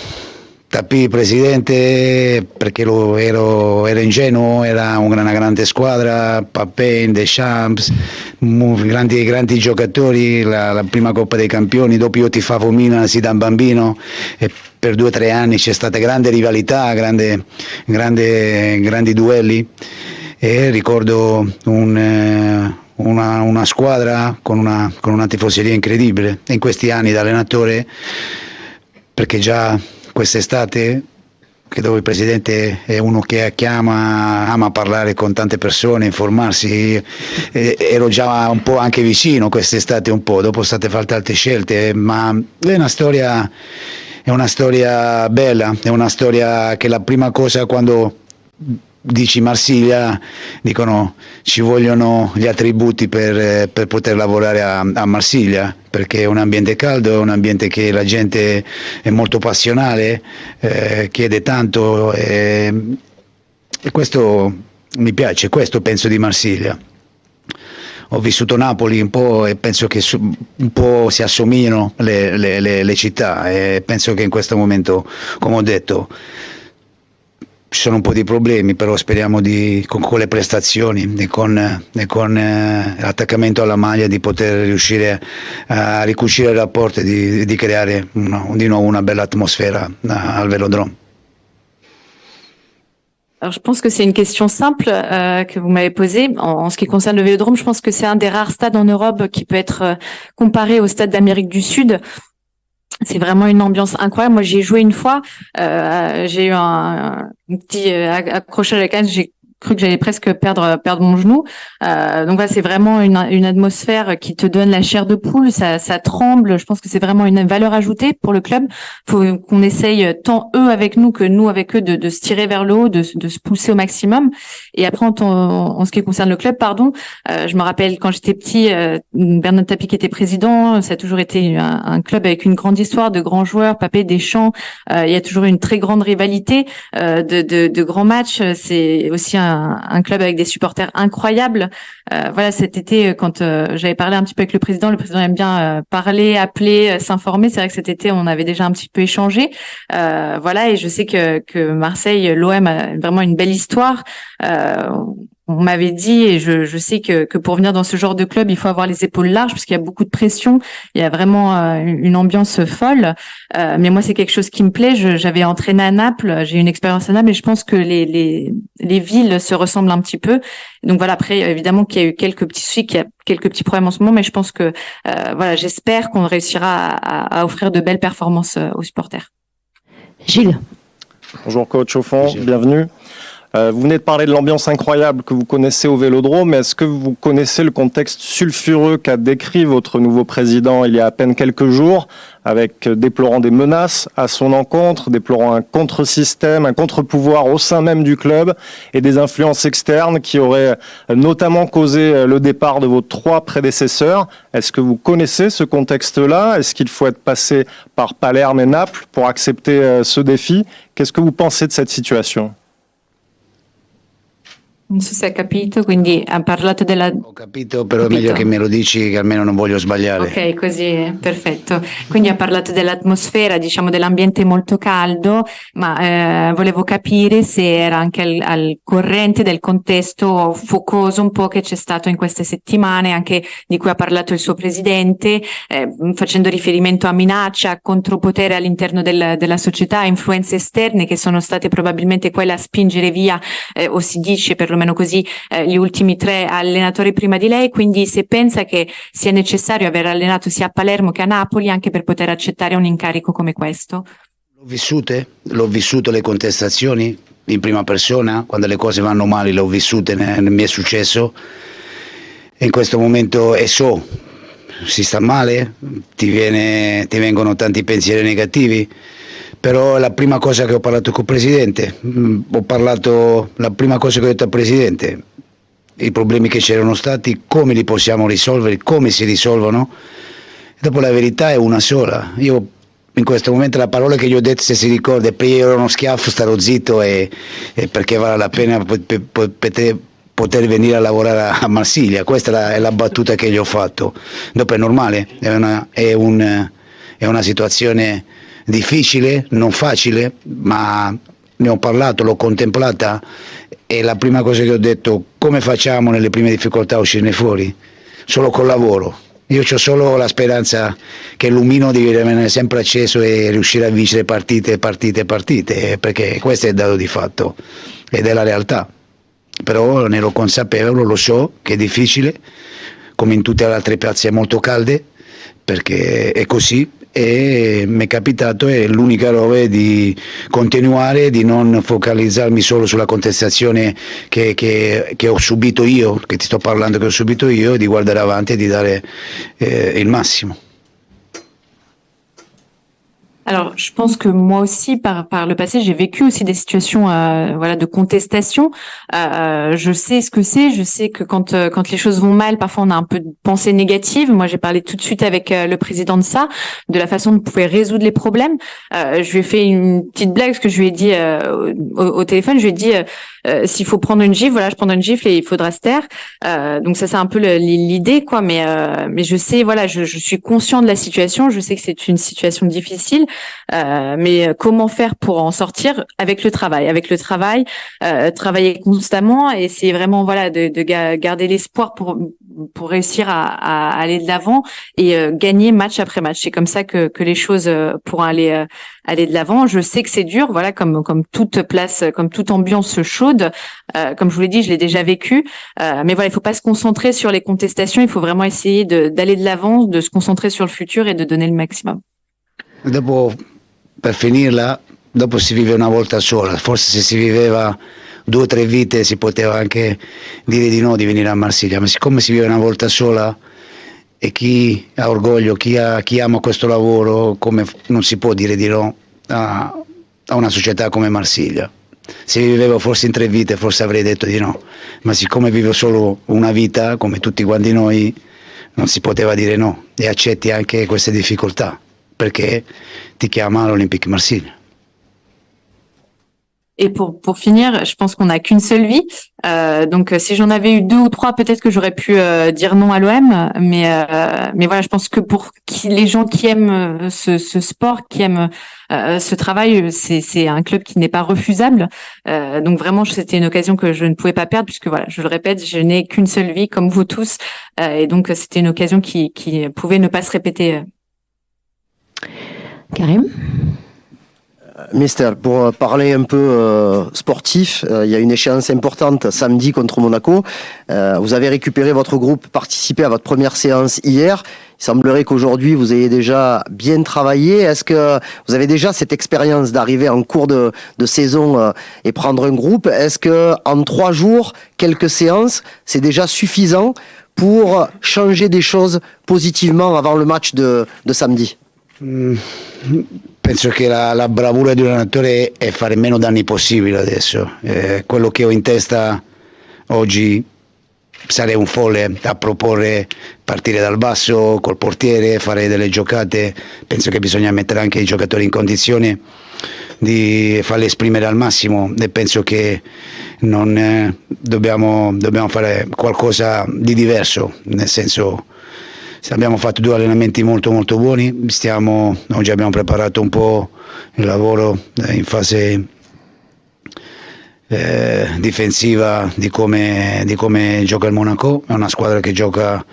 Tappi presidente perché era ingenuo, era una grande squadra, Papin, Deschamps, grandi giocatori, la prima Coppa dei Campioni, dopo io tifavo Milan sì da bambino e per 2 o 3 anni c'è stata grande rivalità, grandi duelli, e ricordo una squadra con una tifoseria incredibile. E in questi anni da allenatore, perché già quest'estate, che dove il presidente è uno che ama parlare con tante persone, informarsi, ero già un po' anche vicino quest'estate, un po', dopo state fatte altre scelte, ma è una storia bella, è una storia che la prima cosa quando dici Marsiglia, dicono ci vogliono gli attributi per poter lavorare a Marsiglia, perché è un ambiente caldo, è un ambiente che la gente è molto passionale, chiede tanto, e questo mi piace, questo penso di Marsiglia. Ho vissuto Napoli un po' e penso che un po' si assomigliano le città, e penso che in questo momento, come ho detto, ci sono un po' di problemi, però speriamo con le prestazioni e con l'attaccamento alla maglia di poter riuscire a ricucire il rapporto e di creare di nuovo una belle atmosphère al Vélodrome. Alors, je pense que c'est une question simple que vous m'avez posée. En ce qui concerne le Vélodrome, je pense que c'est un des rares stades en Europe qui peut être comparé au stade d'Amérique du Sud. C'est vraiment une ambiance incroyable. Moi, j'y ai joué une fois. J'ai eu un petit accrochage avec Anne. J'ai cru que j'allais presque perdre mon genou. Donc voilà, c'est vraiment une atmosphère qui te donne la chair de poule. Ça tremble. Je pense que c'est vraiment une valeur ajoutée pour le club. Faut qu'on essaye tant eux avec nous que nous avec eux de se tirer vers le haut, de se pousser au maximum. Et après, en ce qui concerne le club, je me rappelle quand j'étais petit, Bernard Tapie qui était président. Ça a toujours été un club avec une grande histoire, de grands joueurs, Papé, Deschamps. Il y a toujours une très grande rivalité, de grands matchs. C'est aussi un club avec des supporters incroyables. Voilà, cet été, quand j'avais parlé un petit peu avec le président aime bien parler, appeler, s'informer. C'est vrai que cet été, on avait déjà un petit peu échangé. Voilà, et je sais que Marseille, l'OM a vraiment une belle histoire. On m'avait dit, et je sais que pour venir dans ce genre de club, il faut avoir les épaules larges parce qu'il y a beaucoup de pression. Il y a vraiment une ambiance folle. Mais moi, c'est quelque chose qui me plaît. J'avais entraîné à Naples, j'ai une expérience à Naples, et je pense que les villes se ressemblent un petit peu. Donc voilà, après, évidemment qu'il y a eu quelques petits soucis, qu'il y a quelques petits problèmes en ce moment, mais je pense que voilà, j'espère qu'on réussira à offrir de belles performances aux supporters. Gilles. Bonjour coach, au fond, bienvenue. Vous venez de parler de l'ambiance incroyable que vous connaissez au Vélodrome, mais est-ce que vous connaissez le contexte sulfureux qu'a décrit votre nouveau président il y a à peine quelques jours, avec déplorant des menaces à son encontre, déplorant un contre-système, un contre-pouvoir au sein même du club et des influences externes qui auraient notamment causé le départ de vos 3 prédécesseurs? Est-ce que vous connaissez ce contexte-là? Est-ce qu'il faut être passé par Palerme et Naples pour accepter ce défi? Qu'est-ce que vous pensez de cette situation? Non so se ha capito, quindi ha parlato della... Ho capito, però è meglio che me lo dici, che almeno non voglio sbagliare. Ok, così, perfetto. Quindi ha parlato dell'atmosfera, diciamo dell'ambiente molto caldo, ma volevo capire se era anche al corrente del contesto focoso un po' che c'è stato in queste settimane, anche di cui ha parlato il suo presidente, facendo riferimento a minacce, a contropotere all'interno della società, influenze esterne che sono state probabilmente quelle a spingere via, o si dice perlomeno così, gli ultimi 3 allenatori prima di lei, quindi se pensa che sia necessario aver allenato sia a Palermo che a Napoli anche per poter accettare un incarico come questo. L'ho vissuto le contestazioni in prima persona, quando le cose vanno male l'ho vissute, mi è successo, e in questo momento si sta male, ti vengono tanti pensieri negativi, però la prima cosa che ho parlato col Presidente, la prima cosa che ho detto al Presidente, i problemi che c'erano stati, come li possiamo risolvere, come si risolvono. Dopo la verità è una sola. Io in questo momento la parola che gli ho detto, se si ricorda, prima ero uno schiaffo, starò zitto e perché vale la pena poter venire a lavorare a Marsiglia. Questa è la battuta che gli ho fatto. Dopo è normale, è una situazione difficile, non facile, ma ne ho parlato, l'ho contemplata e la prima cosa che ho detto: come facciamo nelle prime difficoltà a uscirne fuori? Solo col lavoro. Io ho solo la speranza che il lumino deve rimanere sempre acceso e riuscire a vincere partite, perché questo è il dato di fatto ed è la realtà. Però ne ero consapevole, lo so che è difficile, come in tutte le altre piazze molto calde, perché è così, e mi è capitato, è l'unica roba, di continuare, di non focalizzarmi solo sulla contestazione che ho subito io, che ti sto parlando che ho subito io, e di guardare avanti e di dare il massimo. Alors, je pense que moi aussi, par le passé, j'ai vécu aussi des situations, voilà, de contestation. Je sais ce que c'est. Je sais que quand les choses vont mal, parfois on a un peu de pensée négative. Moi, j'ai parlé tout de suite avec le président de ça, de la façon dont on pouvait résoudre les problèmes. Je lui ai fait une petite blague, parce que je lui ai dit au téléphone, je lui ai dit s'il faut prendre une gifle, voilà, je prendrai une gifle et il faudra se taire. Donc ça, c'est un peu l'idée, quoi. Mais je sais, voilà, je suis conscient de la situation. Je sais que c'est une situation difficile. Mais comment faire pour en sortir? Avec le travail, travailler constamment, et c'est vraiment, voilà, de garder l'espoir pour réussir à aller de l'avant et gagner match après match. C'est comme ça que les choses pourront aller de l'avant. Je sais que c'est dur, voilà, comme toute place, comme toute ambiance chaude. Comme je vous l'ai dit, je l'ai déjà vécu. Mais voilà, il faut pas se concentrer sur les contestations. Il faut vraiment essayer d'aller de l'avant, de se concentrer sur le futur et de donner le maximum. Dopo, per finirla, dopo si vive una volta sola, forse se si viveva 2 o 3 vite si poteva anche dire di no, di venire a Marsiglia, ma siccome si vive una volta sola, e chi ha orgoglio, chi ama questo lavoro, non si può dire di no a una società come Marsiglia. Se vivevo forse in 3 vite forse avrei detto di no, ma siccome vivo solo una vita, come tutti quanti noi, non si poteva dire no, e accetti anche queste difficoltà, perché ti chiama l'Olympique Marseille. Et pour finir, je pense qu'on n'a qu'une seule vie. Donc, si j'en avais eu 2 ou 3, peut-être que j'aurais pu dire non à l'OM. Mais voilà, je pense que pour les gens qui aiment ce sport, qui aiment ce travail, c'est un club qui n'est pas refusable. Donc vraiment, c'était une occasion que je ne pouvais pas perdre, puisque voilà, je le répète, je n'ai qu'une seule vie, comme vous tous. Et donc, c'était une occasion qui pouvait ne pas se répéter. Karim? Mister, pour parler un peu sportif, il y a une échéance importante samedi contre Monaco. Vous avez récupéré votre groupe, participé à votre première séance hier. Il semblerait qu'aujourd'hui vous ayez déjà bien travaillé. Est-ce que vous avez déjà cette expérience d'arriver en cours de saison et prendre un groupe? Est-ce que en 3 jours, quelques séances, c'est déjà suffisant pour changer des choses positivement avant le match de samedi? Penso che la bravura di un allenatore è fare meno danni possibili adesso. Quello che ho in testa oggi, sarei un folle a proporre partire dal basso col portiere, fare delle giocate. Penso che bisogna mettere anche i giocatori in condizione di farli esprimere al massimo, e penso che dobbiamo fare qualcosa di diverso, nel senso, abbiamo fatto 2 allenamenti molto molto buoni, oggi abbiamo preparato un po' il lavoro in fase difensiva di come gioca il Monaco. È una squadra che gioca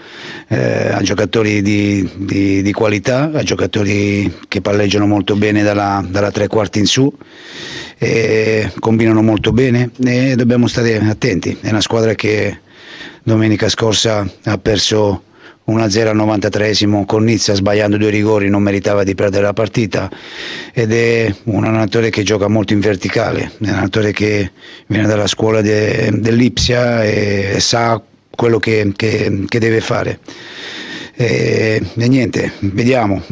a giocatori di qualità, a giocatori che palleggiano molto bene dalla 3 quarti in su, e combinano molto bene, e dobbiamo stare attenti. È una squadra che domenica scorsa ha perso 1-0 al 93esimo con Nizza, sbagliando 2 rigori, non meritava di perdere la partita, ed è un allenatore che gioca molto in verticale, è un allenatore che viene dalla scuola dell'Ipsia e sa quello che deve fare. E niente, vediamo.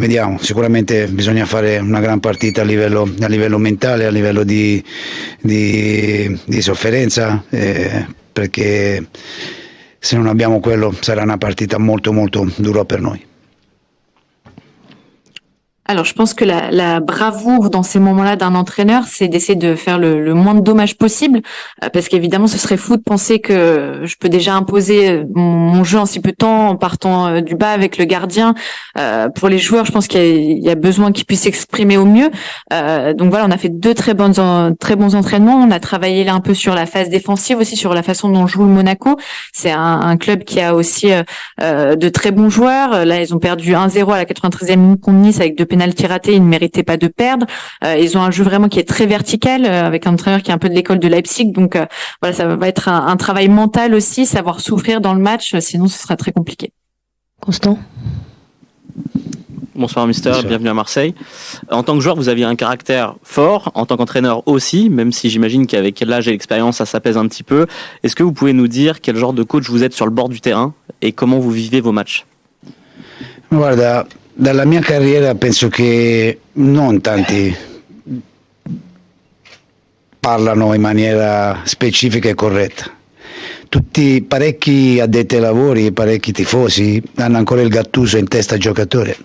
Sicuramente bisogna fare una gran partita a livello mentale, a livello di sofferenza, perché se non abbiamo quello sarà una partita molto molto dura per noi. Alors, je pense que la bravoure dans ces moments-là d'un entraîneur, c'est d'essayer de faire le moins de dommages possible, parce qu'évidemment, ce serait fou de penser que je peux déjà imposer mon jeu en si peu de temps en partant du bas avec le gardien. Pour les joueurs, je pense qu'il y a besoin qu'ils puissent s'exprimer au mieux. Donc voilà, on a fait deux très bons entraînements. On a travaillé là un peu sur la phase défensive, aussi sur la façon dont joue le Monaco. C'est un club qui a aussi de très bons joueurs. Là, ils ont perdu 1-0 à la 93e minute contre Nice avec 2 pénaltys ratés, ils ne méritaient pas de perdre. Ils ont un jeu vraiment qui est très vertical, avec un entraîneur qui est un peu de l'école de Leipzig. Donc voilà, ça va être un travail mental aussi, savoir souffrir dans le match, sinon ce sera très compliqué. Constant. Bonsoir Mister, bienvenue à Marseille. En tant que joueur, vous aviez un caractère fort, en tant qu'entraîneur aussi, même si j'imagine qu'avec l'âge et l'expérience, ça s'apaise un petit peu. Est-ce que vous pouvez nous dire quel genre de coach vous êtes sur le bord du terrain et comment vous vivez vos matchs? Guarda, dalla mia carriera penso che non tanti parlano in maniera specifica e corretta. Parecchi addetti ai lavori, parecchi tifosi hanno ancora il Gattuso in testa giocatore.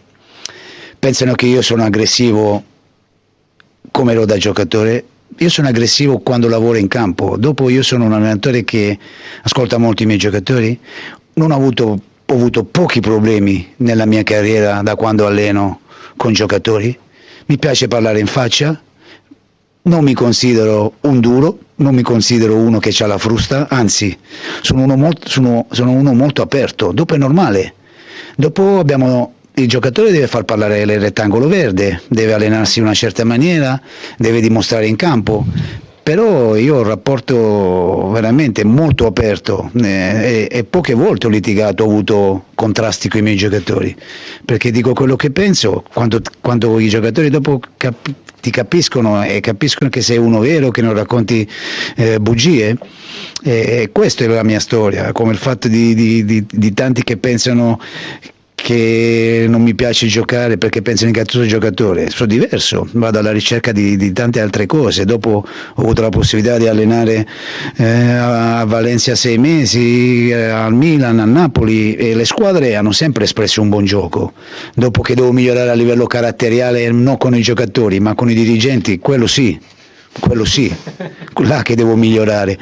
Pensano che io sono aggressivo come ero da giocatore. Io sono aggressivo quando lavoro in campo. Dopo io sono un allenatore che ascolta molto i miei giocatori. Non ho avuto pochi problemi nella mia carriera da quando alleno con giocatori. Mi piace parlare in faccia. Non mi considero un duro, non mi considero uno che ha la frusta, anzi sono uno molto aperto. Dopo è normale. Dopo il giocatore deve far parlare il rettangolo verde, deve allenarsi in una certa maniera, deve dimostrare in campo. Però io ho un rapporto veramente molto aperto e poche volte ho litigato, ho avuto contrasti con i miei giocatori, perché dico quello che penso. Quando i giocatori dopo ti capiscono e capiscono che sei uno vero, che non racconti bugie, questa è la mia storia, come il fatto di tanti che pensano che non mi piace giocare perché pensano che sono giocatore. Sono diverso, vado alla ricerca di tante altre cose. Dopo ho avuto la possibilità di allenare a Valencia 6 mesi, al Milan, a Napoli, e le squadre hanno sempre espresso un buon gioco. Dopo che devo migliorare a livello caratteriale, non con i giocatori ma con i dirigenti, quello sì, là che devo migliorare.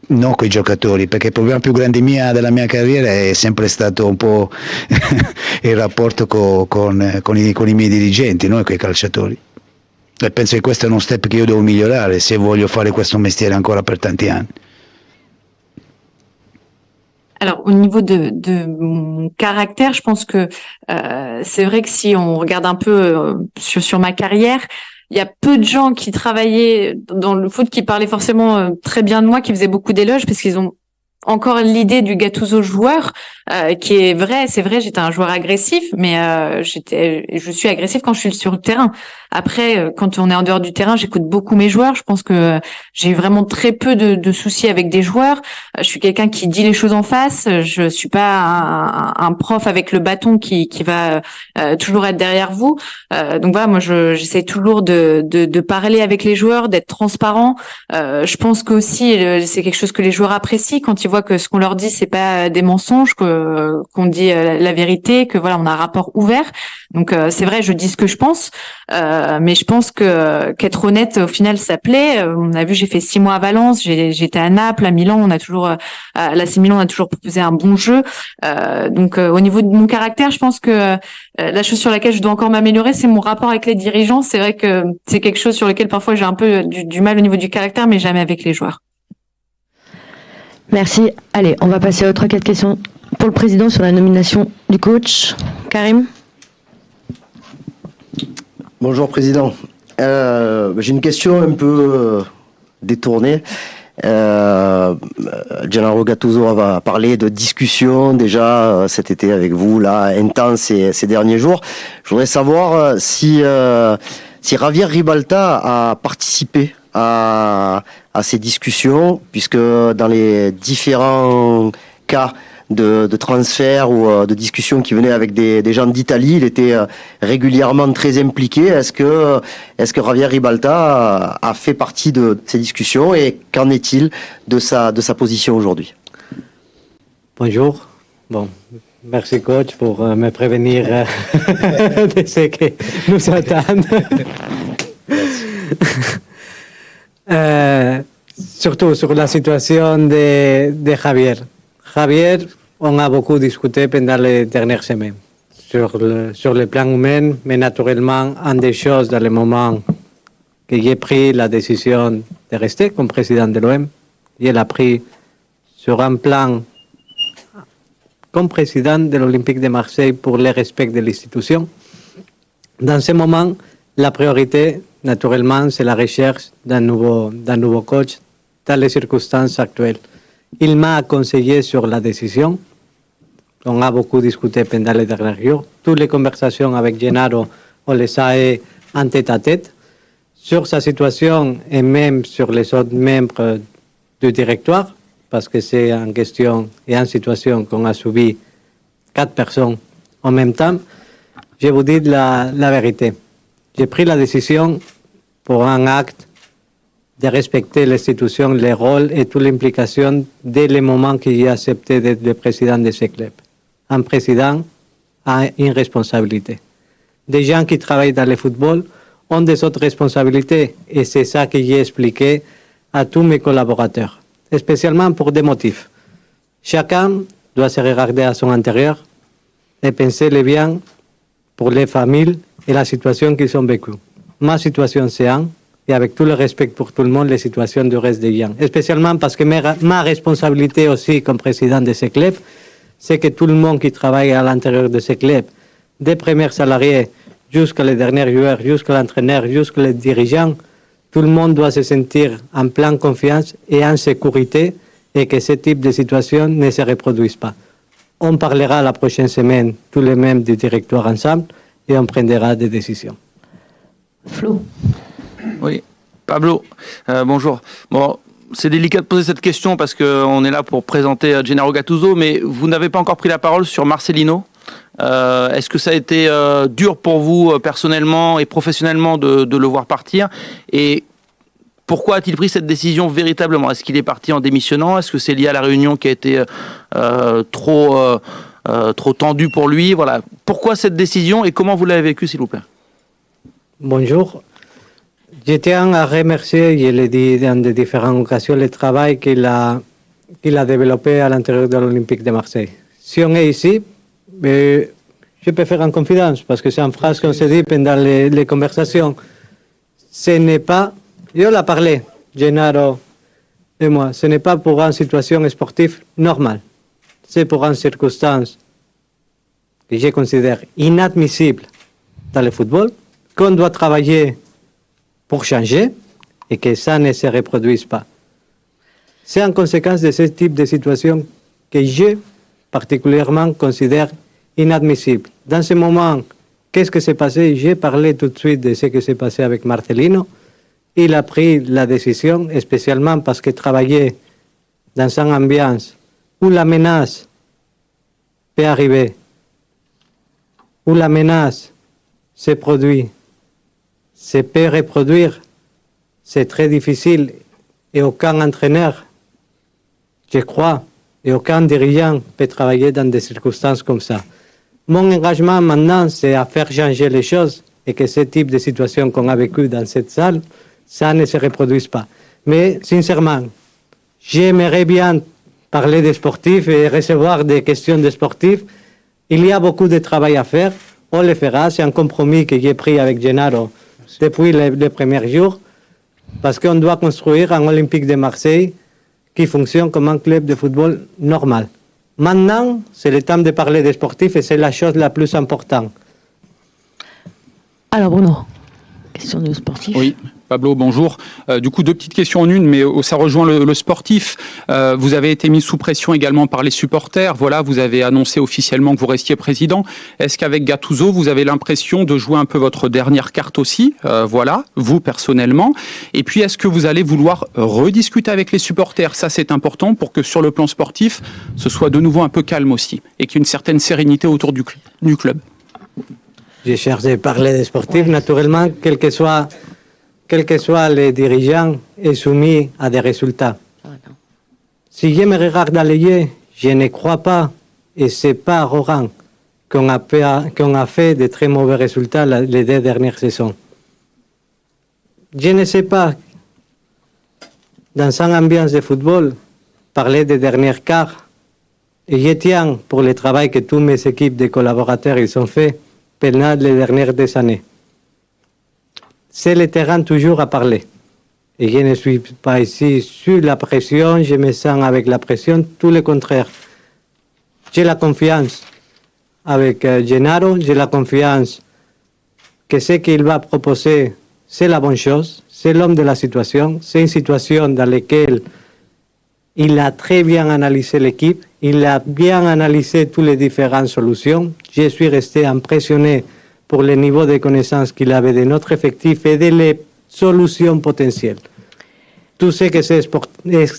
Non con i giocatori, perché il problema più grande della mia carriera è sempre stato un po' il rapporto con i miei dirigenti, non con i calciatori. E penso che questo è uno step che io devo migliorare se voglio fare questo mestiere ancora per tanti anni. Alors, au niveau de mon caractère, je pense que c'est vrai que si on regarde un peu sur ma carrière, il y a peu de gens qui travaillaient dans le foot qui parlaient forcément très bien de moi, qui faisaient beaucoup d'éloges, parce qu'ils ont encore l'idée du Gattuso joueur, qui est vrai, c'est vrai, j'étais un joueur agressif, mais je suis agressif quand je suis sur le terrain. Après, quand on est en dehors du terrain, j'écoute beaucoup mes joueurs. Je pense que j'ai vraiment très peu de soucis avec des joueurs. Je suis quelqu'un qui dit les choses en face. Je suis pas un prof avec le bâton qui va toujours être derrière vous. Donc voilà, moi j'essaie toujours de parler avec les joueurs, d'être transparent. Je pense qu'aussi c'est quelque chose que les joueurs apprécient quand ils voient que ce qu'on leur dit c'est pas des mensonges, qu'on dit la vérité, que voilà, on a un rapport ouvert. Donc c'est vrai, je dis ce que je pense. Mais je pense qu'être honnête, au final, ça plaît. On a vu, j'ai fait 6 mois à Valence, j'étais à Naples, à Milan, à l'AC Milan, on a toujours proposé un bon jeu. Donc, au niveau de mon caractère, je pense que la chose sur laquelle je dois encore m'améliorer, c'est mon rapport avec les dirigeants. C'est vrai que c'est quelque chose sur lequel parfois j'ai un peu du mal au niveau du caractère, mais jamais avec les joueurs. Merci. Allez, on va passer aux 3-4 questions pour le président sur la nomination du coach. Karim. Bonjour Président. J'ai une question un peu détournée. Gennaro Gattuso a parlé de discussions déjà cet été avec vous, là, intense ces derniers jours. Je voudrais savoir si Javier Ribalta a participé à ces discussions, puisque dans les différents cas de transferts ou de discussions qui venaient avec des gens d'Italie. Il était régulièrement très impliqué. Est-ce que Javier Ribalta a fait partie de ces discussions et qu'en est-il de sa position aujourd'hui? Bonjour. Bon, merci coach pour me prévenir de ce que nous attendent. Surtout sur la situation de Javier. Javier, on a beaucoup discuté pendant les dernières semaines sur le plan humain, mais naturellement, une des choses dans le moment que j'ai pris la décision de rester comme président de l'OM, je l'ai pris sur un plan comme président de l'Olympique de Marseille pour le respect de l'institution. Dans ce moment, la priorité, naturellement, c'est la recherche d'un nouveau coach dans les circonstances actuelles. Il m'a conseillé sur la décision. On a beaucoup discuté pendant les derniers jours. Toutes les conversations avec Gennaro, on les a eues en tête-à-tête. Sur sa situation et même sur les autres membres du directoire, parce que c'est en question et en situation qu'on a subi 4 personnes en même temps, je vous dis la vérité. J'ai pris la décision pour un acte de respecter l'institution, les rôles et toute l'implication dès le moment que j'ai accepté d'être le président de ce club. Un président a une responsabilité. Des gens qui travaillent dans le football ont des autres responsabilités et c'est ça que j'ai expliqué à tous mes collaborateurs, spécialement pour des motifs. Chacun doit se regarder à son intérieur et penser le bien pour les familles et la situation qu'ils ont vécue. Ma situation, c'est et avec tout le respect pour tout le monde, les situations du reste des gens. Spécialement parce que ma responsabilité aussi comme président de ce club, c'est que tout le monde qui travaille à l'intérieur de ce club, des premiers salariés jusqu'à les derniers joueurs, jusqu'à l'entraîneur, jusqu'à les dirigeants, tout le monde doit se sentir en pleine confiance et en sécurité et que ce type de situation ne se reproduise pas. On parlera la prochaine semaine, tous les membres du directoire ensemble, et on prendra des décisions. Flo. Oui, Pablo, bonjour. Bon, c'est délicat de poser cette question parce qu'on est là pour présenter Gennaro Gattuso, mais vous n'avez pas encore pris la parole sur Marcelino. Est-ce que ça a été dur pour vous personnellement et professionnellement de le voir partir? Et pourquoi a-t-il pris cette décision véritablement? Est-ce qu'il est parti en démissionnant? Est-ce que c'est lié à la réunion qui a été trop tendue pour lui? Voilà. Pourquoi cette décision et comment vous l'avez vécue, s'il vous plaît? Bonjour. Je tiens à remercier, je l'ai dit dans de différentes occasions, le travail qu'il a développé à l'intérieur de l'Olympique de Marseille. Si on est ici, je peux faire en confidence, parce que c'est une phrase qu'on se dit pendant les conversations. Ce n'est pas, je l'ai parlé, Gennaro et moi, ce n'est pas pour une situation sportive normale. C'est pour une circonstance que je considère inadmissible dans le football, qu'on doit travailler pour changer et que ça ne se reproduise pas. C'est en conséquence de ce type de situation que je particulièrement considère inadmissible. Dans ce moment, qu'est-ce qui s'est passé? J'ai parlé tout de suite de ce qui s'est passé avec Marcelino. Il a pris la décision, spécialement parce que travailler dans une ambiance où la menace peut arriver, où la menace se produit, se peut reproduire, c'est très difficile et aucun entraîneur, je crois, et aucun dirigeant peut travailler dans des circonstances comme ça. Mon engagement maintenant, c'est à faire changer les choses et que ce type de situation qu'on a vécu dans cette salle, ça ne se reproduise pas. Mais sincèrement, j'aimerais bien parler des sportifs et recevoir des questions de sportifs. Il y a beaucoup de travail à faire. On le fera. C'est un compromis que j'ai pris avec Gennaro depuis les premiers jours, parce qu'on doit construire un Olympique de Marseille qui fonctionne comme un club de football normal. Maintenant, c'est le temps de parler des sportifs et c'est la chose la plus importante. Alors Bruno. Question de sportif. Oui, Pablo, bonjour. Du coup, deux petites questions en une, mais ça rejoint le sportif. Vous avez été mis sous pression également par les supporters. Voilà, vous avez annoncé officiellement que vous restiez président. Est-ce qu'avec Gattuso, vous avez l'impression de jouer un peu votre dernière carte aussi voilà, vous personnellement. Et puis, est-ce que vous allez vouloir rediscuter avec les supporters? Ça, c'est important pour que sur le plan sportif, ce soit de nouveau un peu calme aussi et qu'il y ait une certaine sérénité autour du club. Je cherche à parler des sportifs, naturellement, quel que soit les dirigeants, est soumis à des résultats. Si je me regarde dans les yeux, je ne crois pas, et c'est pas arrogant, qu'on a fait de très mauvais résultats les 2 dernières saisons. Je ne sais pas, dans une ambiance de football, parler des derniers quarts, et je tiens pour le travail que toutes mes équipes de collaborateurs ils ont fait pendant les dernières années. C'est le terrain toujours à parler. Et je ne suis pas ici sous la pression, je me sens avec la pression, tout le contraire. J'ai la confiance avec Gennaro, j'ai la confiance que ce qu'il va proposer, c'est la bonne chose, c'est l'homme de la situation, c'est une situation dans laquelle il a très bien analysé l'équipe, il a bien analysé toutes les différentes solutions. Je suis resté impressionné pour le niveau de connaissances qu'il avait de notre effectif et des solutions potentielles. Tout ce que c'est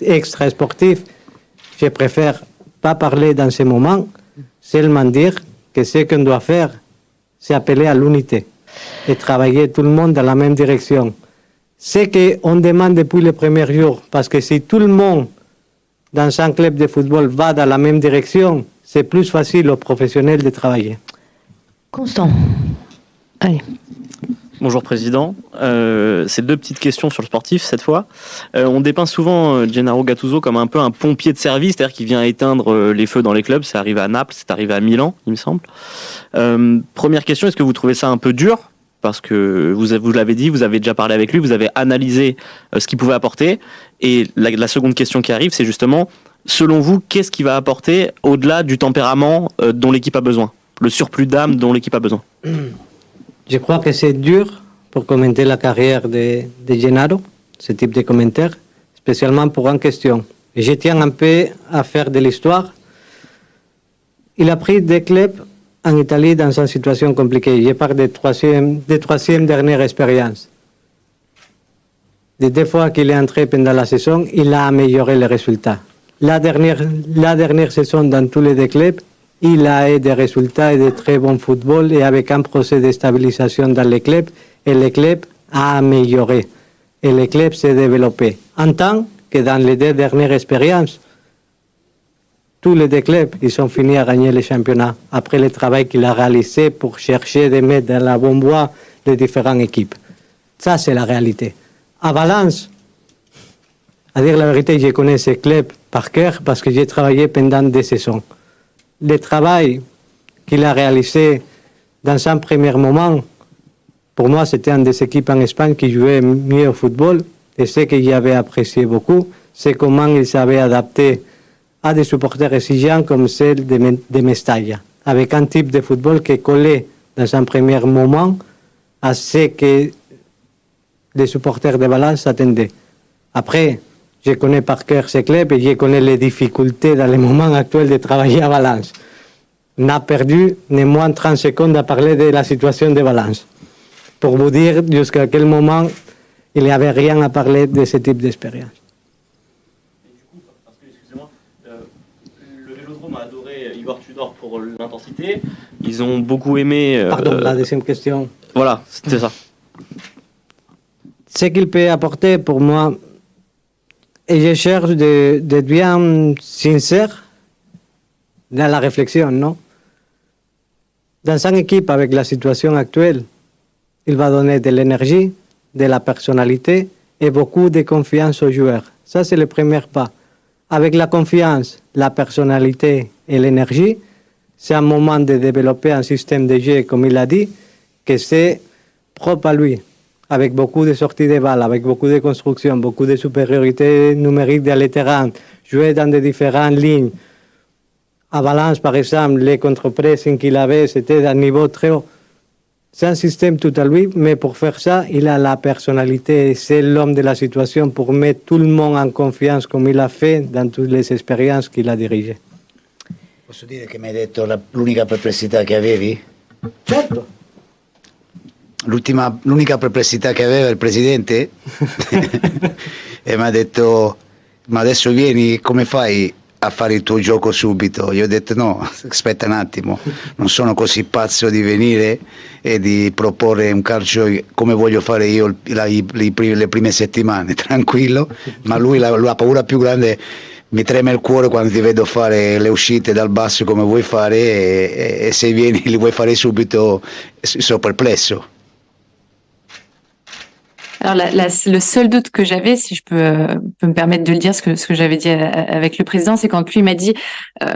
extra sportif, je préfère pas parler dans ce moment, seulement dire que ce qu'on doit faire, c'est appeler à l'unité et travailler tout le monde dans la même direction. C'est qu'on demande depuis les premiers jours, parce que si tout le monde dans un club de football va dans la même direction, c'est plus facile aux professionnels de travailler. Constant. Allez. Bonjour Président. C'est 2 petites questions sur le sportif cette fois. On dépeint souvent Gennaro Gattuso comme un peu un pompier de service, c'est-à-dire qu'il vient éteindre les feux dans les clubs. C'est arrivé à Naples, c'est arrivé à Milan, il me semble. Première question, est-ce que vous trouvez ça un peu dur? Parce que vous l'avez dit, vous avez déjà parlé avec lui, vous avez analysé ce qu'il pouvait apporter. Et la seconde question qui arrive, c'est justement, selon vous, qu'est-ce qu'il va apporter au-delà du tempérament dont l'équipe a besoin? Le surplus d'âme dont l'équipe a besoin? Je crois que c'est dur pour commenter la carrière de Gennaro, ce type de commentaire, spécialement pour une question. Et je tiens un peu à faire de l'histoire. Il a pris des clubs en Italie dans une situation compliquée. Je parle des troisième dernière expérience. Des 2 fois qu'il est entré pendant la saison, il a amélioré les résultats. La dernière saison dans tous les 2 clubs, il a eu des résultats et de très bons football et avec un procès de stabilisation dans les clubs, et le club a amélioré. Et le club s'est développé. En tant que dans les 2 dernières expériences, tous les 2 clubs, ils ont fini à gagner le championnat après le travail qu'il a réalisé pour chercher de mettre dans la bonne voie les différentes équipes. Ça, c'est la réalité. À Valence, à dire la vérité, je connais ce club par cœur parce que j'ai travaillé pendant 2 saisons. Le travail qu'il a réalisé dans un premier moment, pour moi, c'était une des équipes en Espagne qui jouait mieux au football. Et ce que j'avais apprécié beaucoup, c'est comment il savait adapter à des supporters exigeants comme celle de Mestalla, avec un type de football qui collait dans un premier moment à ce que les supporters de Valence attendaient. Après, je connais par cœur ce club et je connais les difficultés dans le moment actuel de travailler à Valence. On a perdu ne moins de 30 secondes à parler de la situation de Valence. Pour vous dire jusqu'à quel moment il n'y avait rien à parler de ce type d'expérience. Le Vélodrome a adoré Igor Tudor pour l'intensité. Ils ont beaucoup aimé... Pardon, la deuxième question. Voilà, c'était ça. Ce qu'il peut apporter pour moi, et je cherche d'être bien sincère dans la réflexion, non? Dans une équipe avec la situation actuelle, il va donner de l'énergie, de la personnalité et beaucoup de confiance aux joueurs. Ça, c'est le premier pas. Avec la confiance, la personnalité et l'énergie, c'est un moment de développer un système de jeu, comme il a dit, que c'est propre à lui, avec beaucoup de sorties de balles, avec beaucoup de construction, beaucoup de supériorité numérique dans les terrains, jouer dans des différentes lignes. À Valence, par exemple, les contre-pressing qu'il avait, c'était d'un niveau très haut. C'est un système tout à lui, mais pour faire ça, il a la personnalité, c'est l'homme de la situation pour mettre tout le monde en confiance comme il a fait dans toutes les expériences qu'il a dirigées. Posso dire che mi hai detto l'unica perplessità che avevi? Certo. L'unica perplessità che aveva il presidente e mi ha detto ma adesso vieni, come fai a fare il tuo gioco subito? Io ho detto no, aspetta un attimo, non sono così pazzo di venire e di proporre un calcio come voglio fare io le prime settimane, tranquillo, ma lui la paura più grande, mi trema il cuore quando ti vedo fare le uscite dal basso come vuoi fare e se vieni li vuoi fare subito, sono perplesso. Alors le seul doute que j'avais, si je peux me permettre de le dire, ce que j'avais dit avec le président, c'est quand lui m'a dit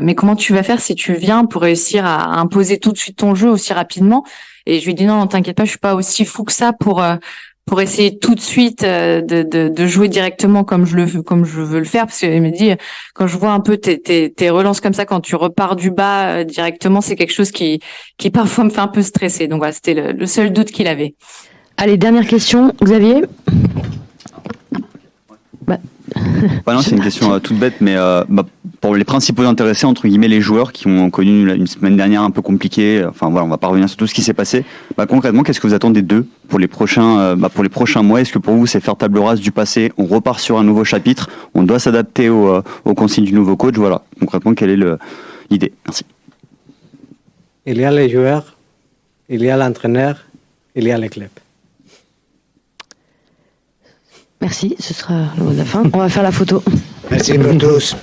mais comment tu vas faire si tu viens pour réussir à imposer tout de suite ton jeu aussi rapidement? Et je lui ai dit non, t'inquiète pas, je suis pas aussi fou que ça pour essayer tout de suite de jouer directement comme je veux le faire, parce qu'il m'a dit quand je vois un peu tes relances comme ça, quand tu repars du bas directement, c'est quelque chose qui parfois me fait un peu stresser. Donc voilà, c'était le seul doute qu'il avait. Allez, dernière question, Xavier. Non, c'est une question toute bête, mais pour les principaux intéressés, entre guillemets, les joueurs qui ont connu une semaine dernière un peu compliquée, enfin voilà, on va pas revenir sur tout ce qui s'est passé. Concrètement, qu'est-ce que vous attendez d'eux pour les prochains mois? Est-ce que pour vous, c'est faire table rase du passé, on repart sur un nouveau chapitre, on doit s'adapter aux consignes du nouveau coach? Voilà, concrètement, quelle est l'idée? Merci. Il y a les joueurs, il y a l'entraîneur, il y a les clubs. Merci, ce sera le mot de la fin. On va faire la photo. Merci pour tous.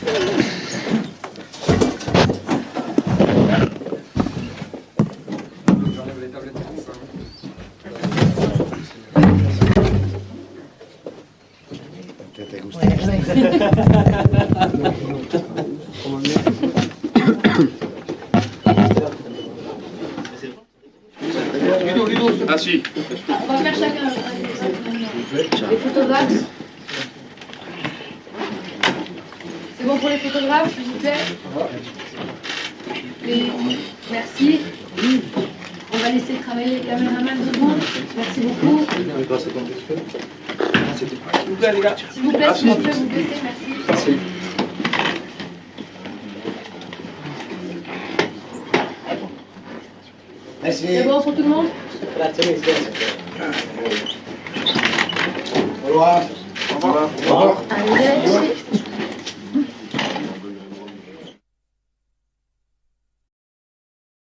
Ah si. On va faire chacun les photographes. C'est bon pour les photographes, s'il vous plaît? Merci. On va laisser travailler les caméramans 2 secondes. Merci beaucoup. S'il vous plaît, les gars. S'il vous plaît, s'il vous plaît, vous baissez. Merci. Merci. C'est bon pour tout le monde? Au revoir. Au revoir. Allez,